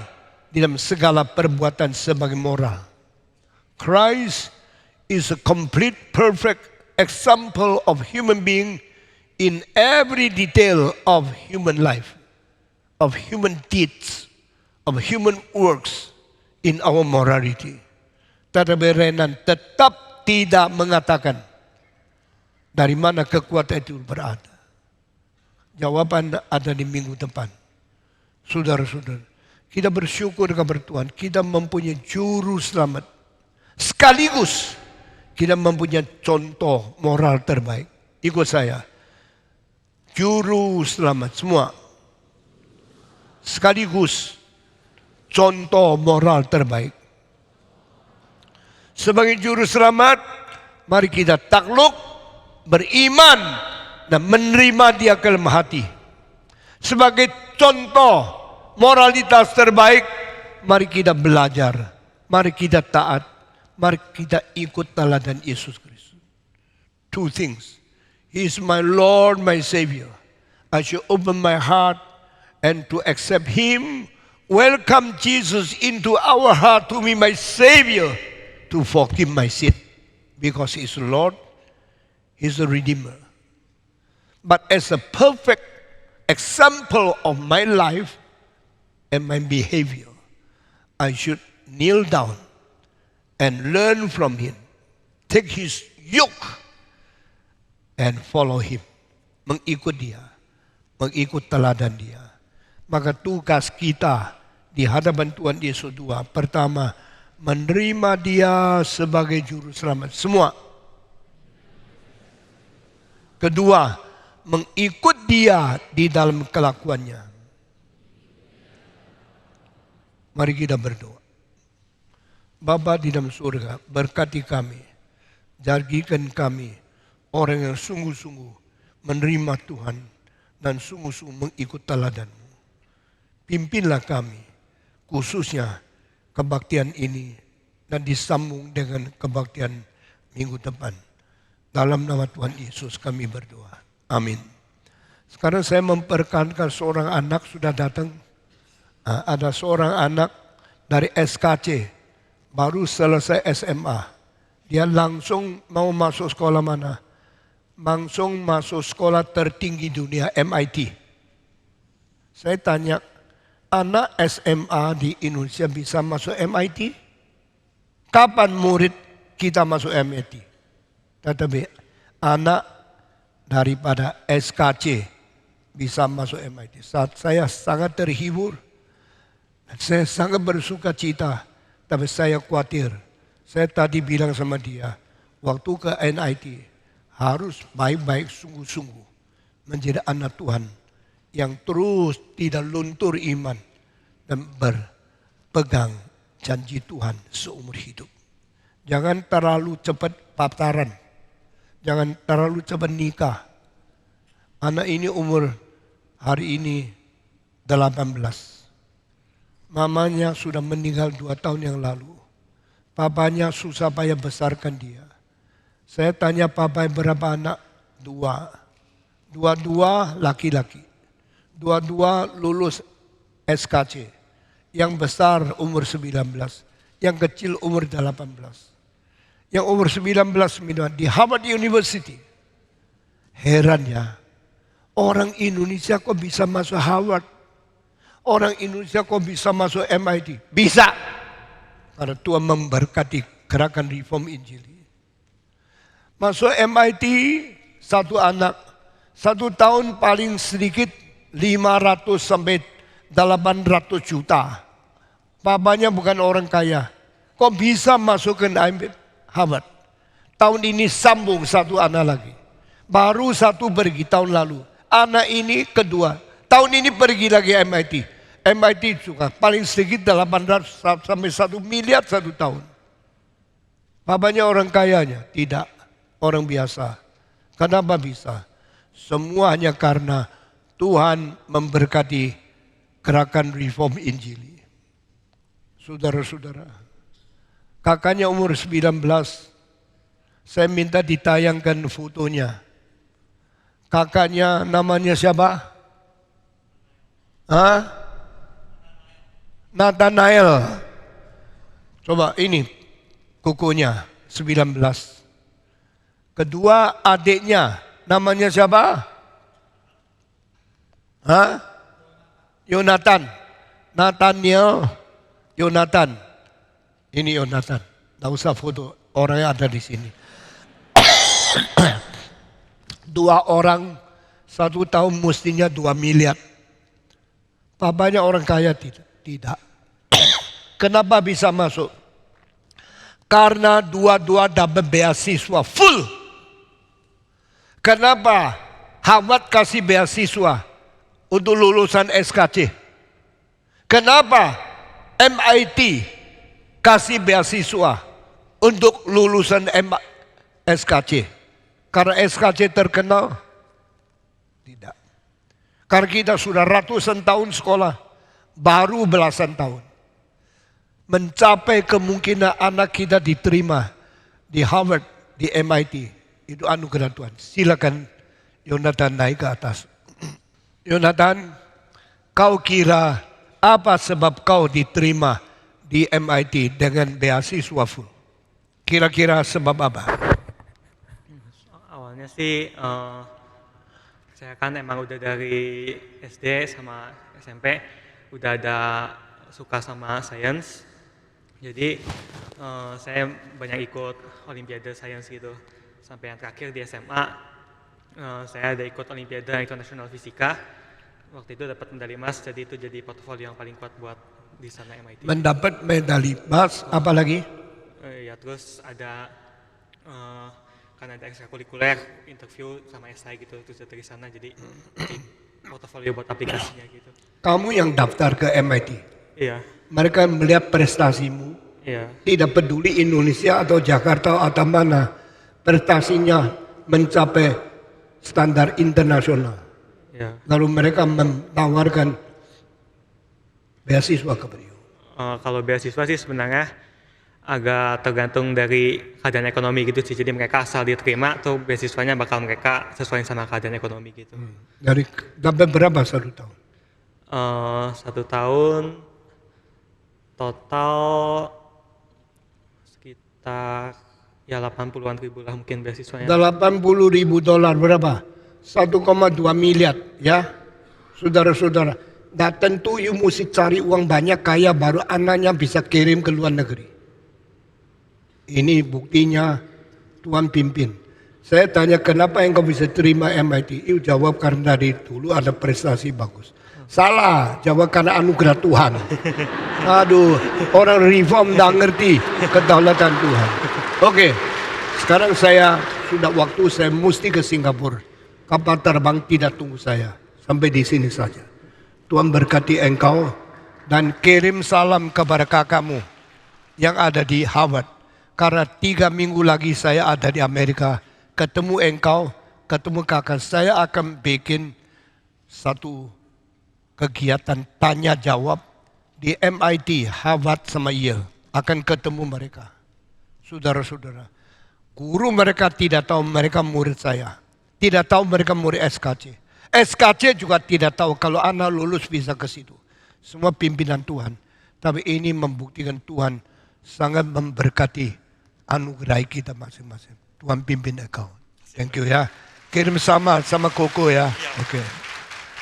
C: di dalam segala perbuatan sebagai moral. Christ is a complete, perfect example of human being in every detail of human life, of human deeds, of human works, in our morality. Tetapi Renan tetap tidak mengatakan dari mana kekuatan itu berada. Jawaban ada di minggu depan. Saudara-saudara, kita bersyukur kepada Tuhan, kita mempunyai juru selamat. Sekaligus kita mempunyai contoh moral terbaik. Ikut saya. Juru selamat semua. Sekaligus contoh moral terbaik. Sebagai juru selamat, mari kita takluk, beriman, dan menerima dia ke dalam hati. Sebagai contoh moralitas terbaik, mari kita belajar, mari kita taat, mari kita ikut teladan Yesus Kristus. Two things. He is my Lord, my Savior. I should open my heart and to accept Him. Welcome Jesus into our heart to be my Savior, to forgive my sin, because He is Lord, He is the Redeemer. But as a perfect example of my life and my behavior, I should kneel down and learn from Him, take His yoke and follow Him. Mengikut Dia, mengikut teladan Dia. Maka tugas kita di hadapan Tuhan Yesus dua. Pertama, menerima Dia sebagai juru selamat semua. Kedua, mengikut Dia di dalam kelakuannya. Mari kita berdoa. Bapa di dalam surga, berkati kami, jadikan kami orang yang sungguh-sungguh menerima Tuhan dan sungguh-sungguh mengikut teladan-Mu. Pimpinlah kami, khususnya kebaktian ini dan disambung dengan kebaktian minggu depan. Dalam nama Tuhan Yesus kami berdoa. Amin. Sekarang saya memperkenalkan seorang anak sudah datang. Ada seorang anak dari SKC, baru selesai SMA. Dia langsung mau masuk sekolah mana? Langsung masuk sekolah tertinggi dunia, MIT. Saya tanya, anak SMA di Indonesia bisa masuk MIT? Kapan murid kita masuk MIT? Tetapi anak daripada SKC bisa masuk MIT. Saat saya sangat terhibur, saya sangat bersuka cita, tapi saya khawatir. Saya tadi bilang sama dia, waktu ke NIT harus baik-baik sungguh-sungguh menjadi anak Tuhan yang terus tidak luntur iman dan berpegang janji Tuhan seumur hidup. Jangan terlalu cepat pacaran, jangan terlalu cepat nikah. Anak ini umur hari ini 18. Mamanya sudah meninggal 2 tahun yang lalu. Papanya susah payah besarkan dia. Saya tanya papa berapa anak? 2. Dua-dua laki-laki. Dua-dua lulus SKC. Yang besar umur 19. Yang kecil umur 18. Yang umur 19 di Harvard University. Heran ya. Orang Indonesia kok bisa masuk Harvard? Orang Indonesia kok bisa masuk MIT? Bisa. Karena Tuhan memberkati gerakan reform Injili. Masuk MIT, satu anak. 1 tahun paling sedikit 500 sampai 800 juta. Papanya bukan orang kaya. Kok bisa masuk ke Harvard? Tahun ini sambung satu anak lagi. Baru satu pergi tahun lalu. Anak ini kedua. Tahun ini pergi lagi MIT. MIT juga paling sedikit 800 sampai 1 miliar 1 tahun. Papanya orang kayanya? Tidak. Orang biasa. Kenapa bisa? Semuanya karena Tuhan memberkati gerakan reform Injili. Saudara-saudara. Kakaknya umur 19. Saya minta ditayangkan fotonya. Kakaknya namanya siapa? Nathanael. Coba ini kukunya 19. Kedua adiknya namanya siapa? Yonatan. Nathaniel. Yonatan. Ini Yonatan. Tidak usah foto. Orangnya ada di sini. 2 orang 1 tahun mestinya 2 miliar. Papanya orang kaya tidak. Kenapa bisa masuk? Karena dua-dua dapat beasiswa full. Kenapa Harvard kasih beasiswa untuk lulusan SKC? Kenapa MIT kasih beasiswa untuk lulusan SKC? Karena SKC terkenal? Tidak. Karena kita sudah ratusan tahun sekolah, baru belasan tahun. Mencapai kemungkinan anak kita diterima di Harvard, di MIT. Itu anugerah Tuhan. Silakan Yonatan naik ke atas. Yonatan, kau kira apa sebab kau diterima di MIT dengan beasiswa full? Kira-kira sebab apa?
D: Awalnya sih saya kan emang udah dari SD sama SMP udah ada suka sama sains. Jadi saya banyak ikut olimpiade sains gitu. Sampai yang terakhir di SMA saya ada ikut olimpiade internasional fisika. Waktu itu dapat medali emas, jadi itu jadi portofolio yang paling kuat buat di sana MIT. Mendapat medali emas, apalagi? Ya terus ada karena ada ekstrakurikuler, interview sama esai gitu, terus dari sana jadi portofolio buat aplikasinya gitu. Kamu yang daftar ke MIT? Iya. Mereka melihat prestasimu, iya. Tidak peduli Indonesia atau Jakarta atau mana, prestasinya mencapai standar internasional. Iya. Lalu mereka menawarkan beasiswa ke beliau. Kalau beasiswa sih sebenarnya agak tergantung dari keadaan ekonomi gitu sih. Jadi mereka asal diterima tuh beasiswanya bakal mereka sesuai sama keadaan ekonomi gitu.
C: Dari dapat berapa 1 tahun?
D: 1 tahun total sekitar ya 80-an ribu lah mungkin beasiswanya.
C: $80.000 berapa? 1,2 miliar ya. Saudara-saudara. Nah tentu you mesti cari uang banyak kaya baru anaknya bisa kirim ke luar negeri. Ini buktinya Tuhan pimpin. Saya tanya kenapa engkau bisa terima MIT? You jawab karena dari dulu ada prestasi bagus. Salah, jawab karena anugerah Tuhan. Aduh, orang reform tidak ngerti kedaulatan Tuhan. Oke, sekarang saya sudah waktu saya mesti ke Singapura. Kapal terbang tidak tunggu saya. Sampai di sini saja. Tuhan berkati engkau dan kirim salam kepada kakakmu yang ada di Harvard. Karena 3 minggu lagi saya ada di Amerika. Ketemu engkau, ketemu kakak. Saya akan bikin satu kegiatan tanya jawab di MIT, Harvard sama Yale. Akan ketemu mereka. Saudara-saudara. Guru mereka tidak tahu mereka murid saya. Tidak tahu mereka murid SKC. SKC juga tidak tahu kalau anak lulus bisa ke situ. Semua pimpinan Tuhan. Tapi ini membuktikan Tuhan sangat memberkati anugerah kita masing-masing. Tuhan pimpin engkau. Thank you ya. Kirim sama Koko ya. Oke.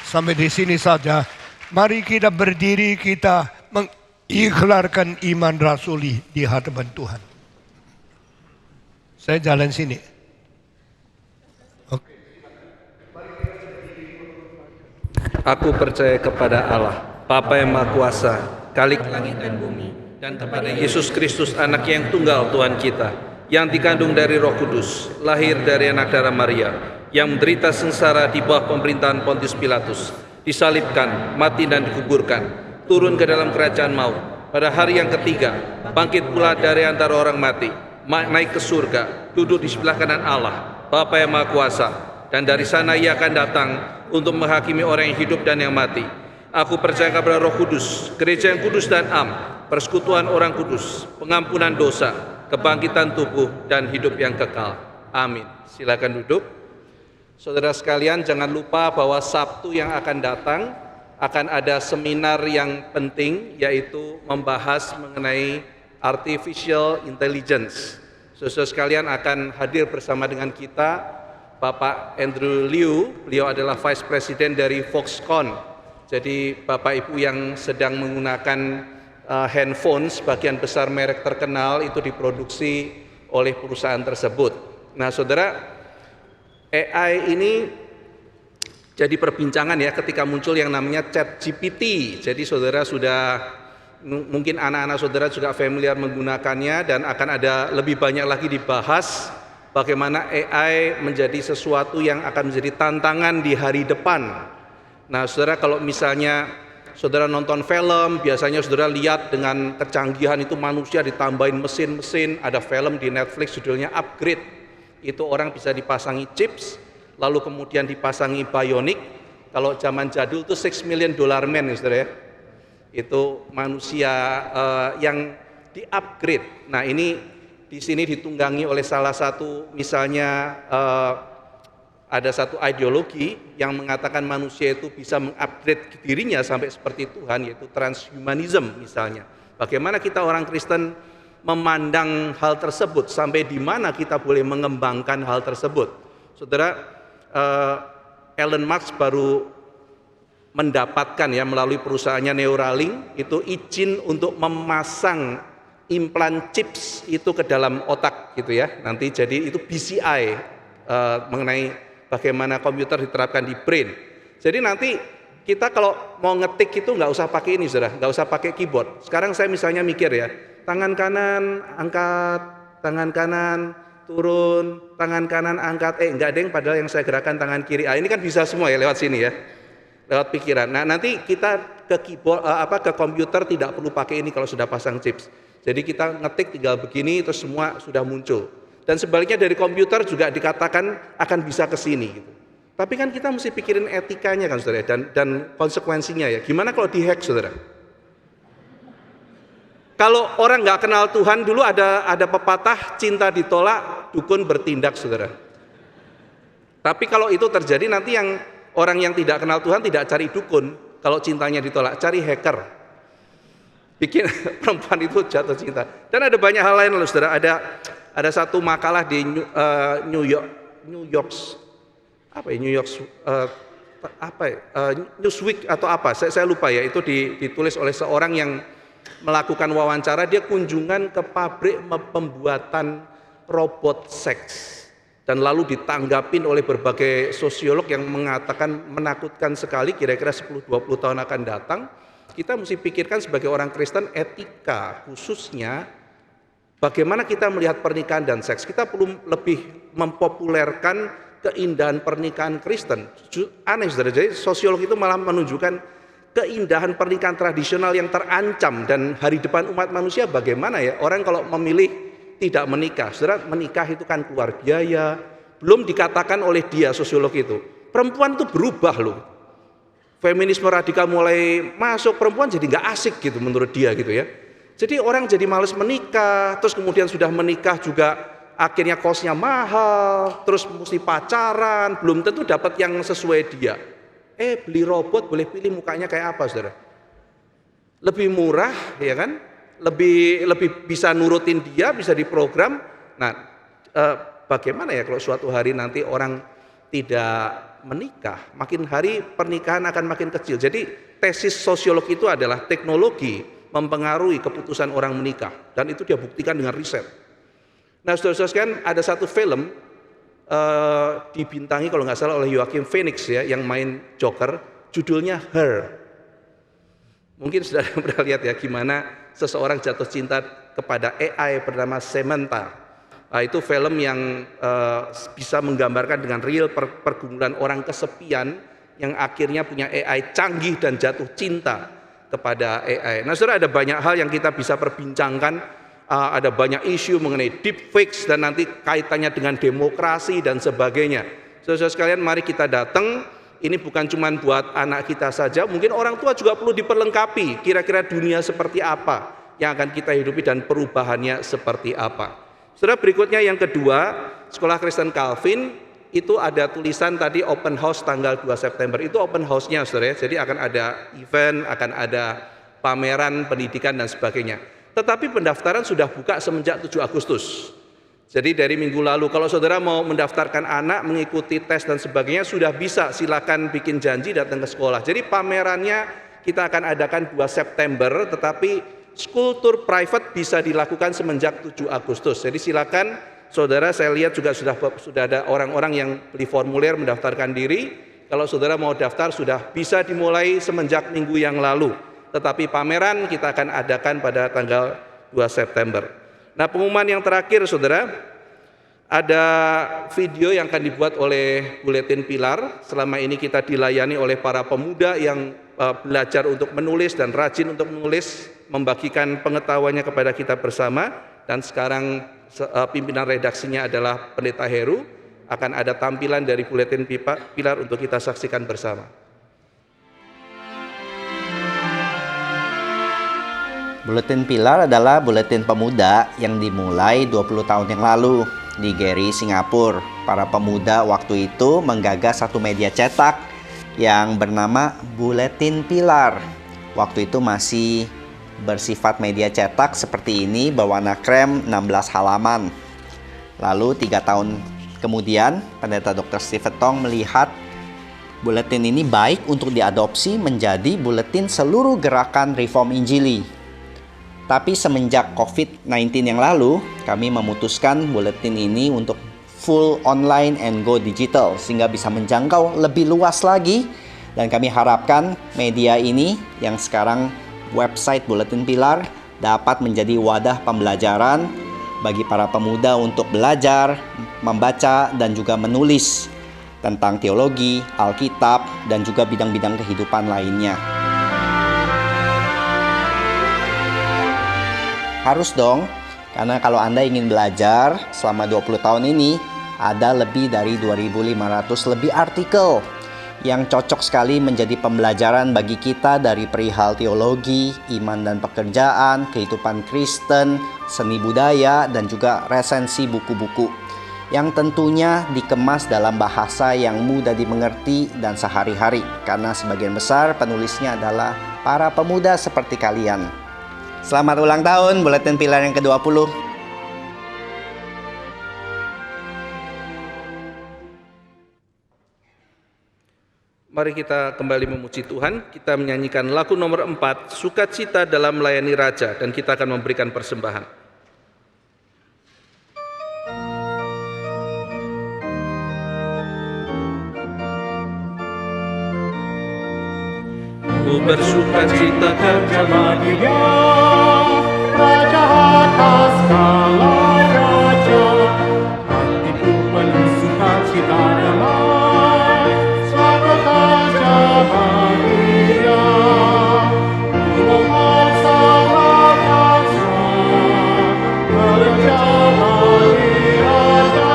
C: Sampai di sini saja. Mari kita berdiri, kita mengikhlarkan iman rasuli di hadapan Tuhan. Saya jalan sini. Oke.
E: Aku percaya kepada Allah, Bapa yang Maha Kuasa, Khalik langit dan bumi, dan kepada Yesus Kristus, anak yang tunggal Tuhan kita, yang dikandung dari Roh Kudus, lahir dari anak darah Maria, yang menderita sengsara di bawah pemerintahan Pontius Pilatus, disalibkan, mati dan dikuburkan, turun ke dalam kerajaan maut, pada hari yang ketiga, bangkit pula dari antara orang mati, naik ke surga, duduk di sebelah kanan Allah, Bapa yang Maha Kuasa, dan dari sana ia akan datang untuk menghakimi orang yang hidup dan yang mati. Aku percaya kepada Roh Kudus, gereja yang kudus dan am, persekutuan orang kudus, pengampunan dosa, kebangkitan tubuh, dan hidup yang kekal. Amin. Silakan duduk. Saudara sekalian, jangan lupa bahwa Sabtu yang akan datang akan ada seminar yang penting, yaitu membahas mengenai artificial intelligence. Saudara sekalian akan hadir bersama dengan kita Bapak Andrew Liu, beliau adalah Vice President dari Foxconn. Jadi Bapak Ibu yang sedang menggunakan handphone, sebagian besar merek terkenal itu diproduksi oleh perusahaan tersebut. Nah saudara, AI ini jadi perbincangan ya ketika muncul yang namanya ChatGPT. Jadi saudara sudah, mungkin anak-anak saudara juga familiar menggunakannya, dan akan ada lebih banyak lagi dibahas bagaimana AI menjadi sesuatu yang akan menjadi tantangan di hari depan. Nah saudara, kalau misalnya saudara nonton film, biasanya saudara lihat dengan kecanggihan itu manusia ditambahin mesin-mesin. Ada film di Netflix judulnya Upgrade. Itu orang bisa dipasangi chips, lalu kemudian dipasangi bionic. Kalau zaman jadul itu $6 million man ya saudara ya. Itu manusia yang di-upgrade. Nah ini di sini ditunggangi oleh salah satu, misalnya ada satu ideologi yang mengatakan manusia itu bisa mengupgrade dirinya sampai seperti Tuhan, yaitu transhumanism misalnya. Bagaimana kita orang Kristen memandang hal tersebut, sampai di mana kita boleh mengembangkan hal tersebut. Saudara, Elon Musk baru mendapatkan ya melalui perusahaannya Neuralink itu izin untuk memasang implan chips itu ke dalam otak gitu ya. Nanti jadi itu BCI mengenai bagaimana komputer diterapkan di brain. Jadi nanti kita kalau mau ngetik itu nggak usah pakai ini saudara, nggak usah pakai keyboard. Sekarang saya misalnya mikir ya, tangan kanan angkat, tangan kanan turun, tangan kanan angkat, enggak deng, padahal yang saya gerakan tangan kiri. Ini kan bisa semua ya lewat sini ya, lewat pikiran. Nah nanti kita ke keyboard ke komputer tidak perlu pakai ini kalau sudah pasang chips. Jadi kita ngetik tinggal begini terus semua sudah muncul. Dan sebaliknya dari komputer juga dikatakan akan bisa ke sini gitu. Tapi kan kita mesti pikirin etikanya kan saudara, dan konsekuensinya ya. Gimana kalau dihack saudara? Kalau orang nggak kenal Tuhan, dulu ada pepatah, cinta ditolak, dukun bertindak, saudara. Tapi kalau itu terjadi, nanti yang orang yang tidak kenal Tuhan tidak cari dukun. Kalau cintanya ditolak, cari hacker. Bikin perempuan itu jatuh cinta. Dan ada banyak hal lain loh, saudara. Ada satu makalah di New York Newsweek atau apa? Saya lupa ya. Itu ditulis oleh seorang yang melakukan wawancara. Dia kunjungan ke pabrik pembuatan robot seks. Dan lalu ditanggapin oleh berbagai sosiolog yang mengatakan menakutkan sekali, kira-kira 10-20 tahun akan datang. Kita mesti pikirkan sebagai orang Kristen, etika khususnya bagaimana kita melihat pernikahan dan seks. Kita perlu lebih mempopulerkan keindahan pernikahan Kristen. Aneh, saudara. Jadi sosiolog itu malah menunjukkan keindahan pernikahan tradisional yang terancam, dan hari depan umat manusia bagaimana ya orang kalau memilih tidak menikah. Saudara, menikah itu kan keluar biaya. Belum dikatakan oleh dia, sosiolog itu, perempuan itu berubah loh. Feminisme radikal mulai masuk, perempuan jadi nggak asik gitu menurut dia gitu ya. Jadi orang jadi males menikah, terus kemudian sudah menikah juga akhirnya kosnya mahal, terus mesti pacaran, belum tentu dapat yang sesuai dia. Beli robot boleh pilih mukanya kayak apa, saudara? Lebih murah, ya kan? Lebih bisa nurutin dia, bisa diprogram. Nah, bagaimana ya kalau suatu hari nanti orang tidak menikah, makin hari pernikahan akan makin kecil. Jadi tesis sosiolog itu adalah teknologi mempengaruhi keputusan orang menikah, dan itu dia buktikan dengan riset. Nah, saudara-saudara sekalian, ada satu film dibintangi kalau nggak salah oleh Joaquin Phoenix ya, yang main Joker, judulnya Her. Mungkin sudah pernah lihat ya gimana seseorang jatuh cinta kepada AI bernama Samantha. Nah, itu film yang bisa menggambarkan dengan real pergumulan orang kesepian yang akhirnya punya AI canggih dan jatuh cinta kepada AI. Nah, saudara, ada banyak hal yang kita bisa perbincangkan. Ada banyak isu mengenai deepfakes dan nanti kaitannya dengan demokrasi dan sebagainya. Saudara sekalian, mari kita datang. Ini bukan cuma buat anak kita saja, mungkin orang tua juga perlu diperlengkapi. Kira-kira dunia seperti apa yang akan kita hidupi dan perubahannya seperti apa. Saudara, berikutnya yang kedua, Sekolah Kristen Calvin itu ada tulisan tadi open house tanggal 2 September. Itu open house-nya, saudara. Jadi akan ada event, akan ada pameran pendidikan dan sebagainya. Tetapi pendaftaran sudah buka semenjak 7 Agustus. Jadi dari minggu lalu, kalau saudara mau mendaftarkan anak, mengikuti tes dan sebagainya, sudah bisa, silakan bikin janji datang ke sekolah. Jadi pamerannya kita akan adakan 2 September, tetapi school tour private bisa dilakukan semenjak 7 Agustus. Jadi silakan saudara, saya lihat juga sudah ada orang-orang yang beli formulir mendaftarkan diri. Kalau saudara mau daftar sudah bisa dimulai semenjak minggu yang lalu. Tetapi pameran kita akan adakan pada tanggal 2 September. Nah, pengumuman yang terakhir, saudara, ada video yang akan dibuat oleh Buletin Pilar. Selama ini kita dilayani oleh para pemuda yang belajar untuk menulis dan rajin untuk menulis, membagikan pengetahuannya kepada kita bersama. Dan sekarang pimpinan redaksinya adalah Pendeta Heru. Akan ada tampilan dari Buletin Pilar untuk kita saksikan bersama.
F: Buletin Pilar adalah buletin pemuda yang dimulai 20 tahun yang lalu di Gary, Singapura. Para pemuda waktu itu menggagas satu media cetak yang bernama Buletin Pilar. Waktu itu masih bersifat media cetak seperti ini, berwarna krem, 16 halaman. Lalu 3 tahun kemudian, Pendeta Dr. Stephen Tong melihat buletin ini baik untuk diadopsi menjadi buletin seluruh gerakan Reform Injili. Tapi semenjak COVID-19 yang lalu, kami memutuskan buletin ini untuk full online and go digital, sehingga bisa menjangkau lebih luas lagi. Dan kami harapkan media ini yang sekarang website Buletin Pilar dapat menjadi wadah pembelajaran bagi para pemuda untuk belajar, membaca, dan juga menulis tentang teologi, Alkitab, dan juga bidang-bidang kehidupan lainnya. Harus dong, karena kalau Anda ingin belajar selama 20 tahun ini, ada lebih dari 2.500 lebih artikel yang cocok sekali menjadi pembelajaran bagi kita dari perihal teologi, iman dan pekerjaan, kehidupan Kristen, seni budaya, dan juga resensi buku-buku yang tentunya dikemas dalam bahasa yang mudah dimengerti dan sehari-hari, karena sebagian besar penulisnya adalah para pemuda seperti kalian. Selamat ulang tahun Buletin Pilar yang ke-20.
E: Mari kita kembali memuji Tuhan. Kita menyanyikan lagu nomor 4, Sukacita dalam Melayani Raja, dan kita akan memberikan persembahan. Ku bersukacita
B: Bersama Dia, Raja atas segala raja, hatiku penuh sukacita damai, sebab bekerja bagi Dia. Ku mohon salahkan semua, bekerja bagi Raja,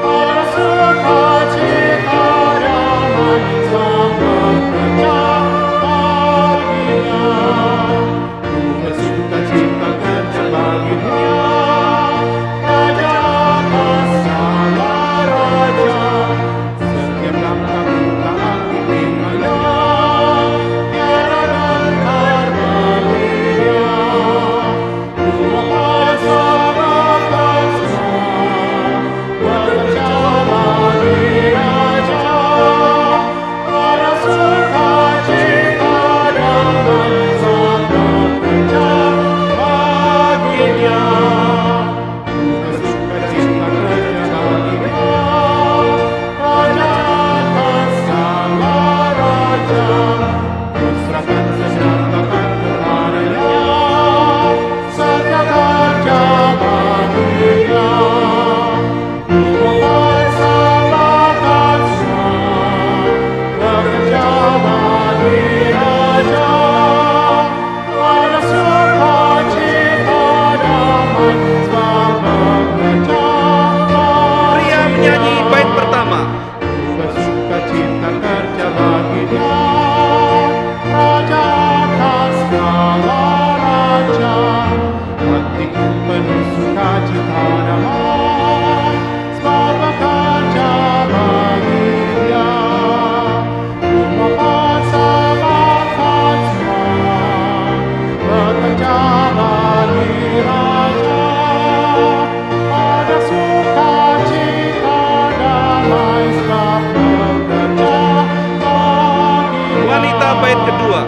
B: pada sukacita damai, sebab bekerja bagi Dia. Ku bersukacita kerja bagi Dia, Raja atas segala raja, setiap langkahku taat diterimanya, tiada gentar bagi Dia. Ku mohon sabarkan semua, bekerja bagi Raja, pada sukacita damai, sebab bekerja bagi Dia. Ku bersukacita kerja bagi Dia, Raja atas segala raja, kuserahkan senyatakan kepada-Nya, setiap kerja bagi Dia. Ku mohon salahkan semua, bekerja bagi Raja, pada sukacita damai, sebab bekerja bagi
E: Pria menyanyi bait pertama.
B: bersukacita kerja bagi Dia, Raja atas segala raja, hatiku penuh sukacita damai, sebab bekerja bagi Dia. Ku mohon salahkan semua, bekerja bagi Raja, pada sukacita damai, sebab bekerja bagi Dia.
E: Wanita bait kedua.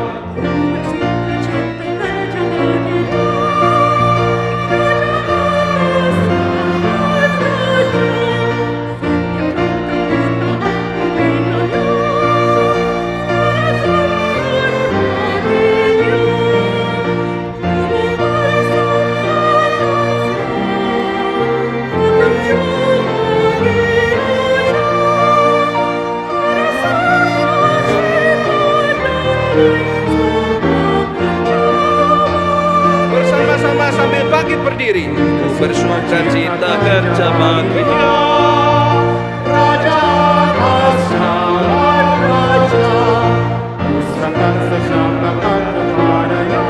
E: Bersama-sama sambil bangkit berdiri. Ku bersukacita kerja bagi Dia.
B: Raja atas segala raja, kuserahkan senyatakan kepada-Nya,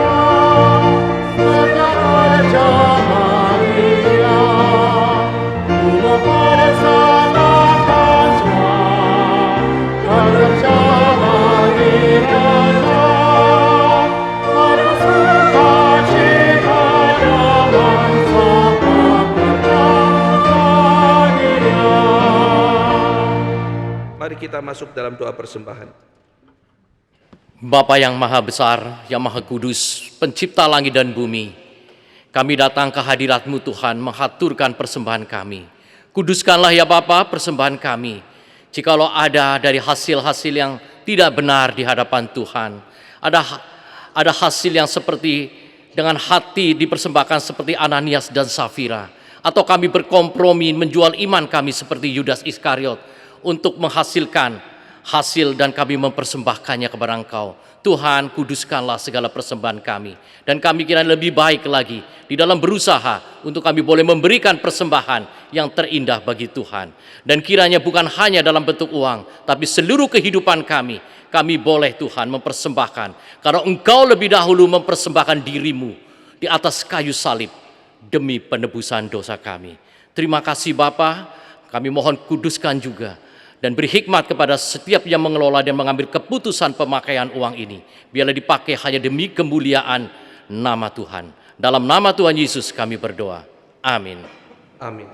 B: setiap kerja bagi Dia. Ku mohon salahkan semua, bekerja bagi Raja, pada sukacita damai, sebab bekerja bagi Dia.
E: Mari kita masuk dalam doa persembahan.
G: Bapa yang maha besar, yang maha kudus, pencipta langit dan bumi, kami datang ke hadirat-Mu Tuhan, menghaturkan persembahan kami. Kuduskanlah ya Bapa persembahan kami. Jikalau ada dari hasil-hasil yang tidak benar di hadapan Tuhan, ada hasil yang seperti dengan hati dipersembahkan seperti Ananias dan Safira, atau kami berkompromi menjual iman kami seperti Yudas Iskariot untuk menghasilkan hasil dan kami mempersembahkannya kepada Engkau. Tuhan, kuduskanlah segala persembahan kami. Dan kami kiranya lebih baik lagi di dalam berusaha untuk kami boleh memberikan persembahan yang terindah bagi Tuhan. Dan kiranya bukan hanya dalam bentuk uang, tapi seluruh kehidupan kami boleh Tuhan mempersembahkan. Karena Engkau lebih dahulu mempersembahkan dirimu di atas kayu salib demi penebusan dosa kami. Terima kasih Bapa, kami mohon kuduskan juga dan beri hikmat kepada setiap yang mengelola dan mengambil keputusan pemakaian uang ini. Biarlah dipakai hanya demi kemuliaan nama Tuhan. Dalam nama Tuhan Yesus kami berdoa. Amin.
E: Amin.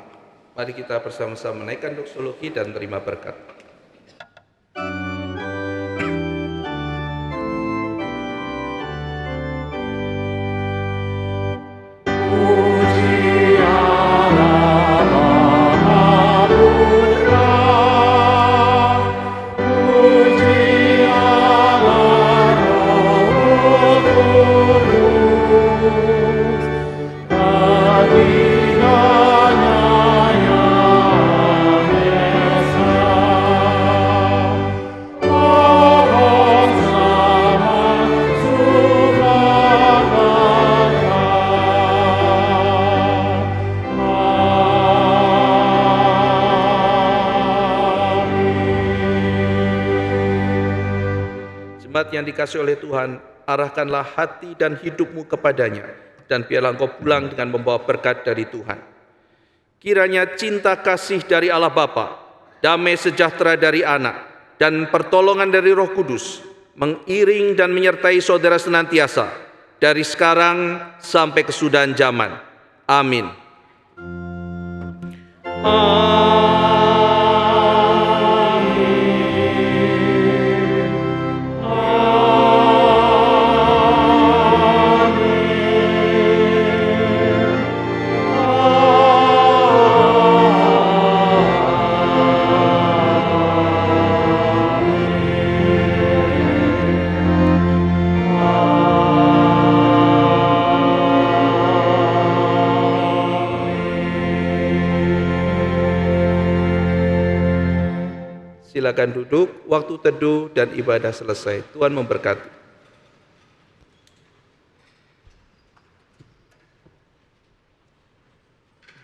E: Mari kita bersama-sama menaikkan doksologi dan terima berkat. Jemaat yang dikasihi oleh Tuhan, arahkanlah hati dan hidupmu kepadanya, dan biarlah engkau pulang dengan membawa berkat dari Tuhan. Kiranya cinta kasih dari Allah Bapa, damai sejahtera dari Anak, dan pertolongan dari Roh Kudus mengiring dan menyertai saudara senantiasa, dari sekarang sampai kesudahan zaman. Amin. Silakan duduk, waktu teduh dan ibadah selesai. Tuhan memberkati.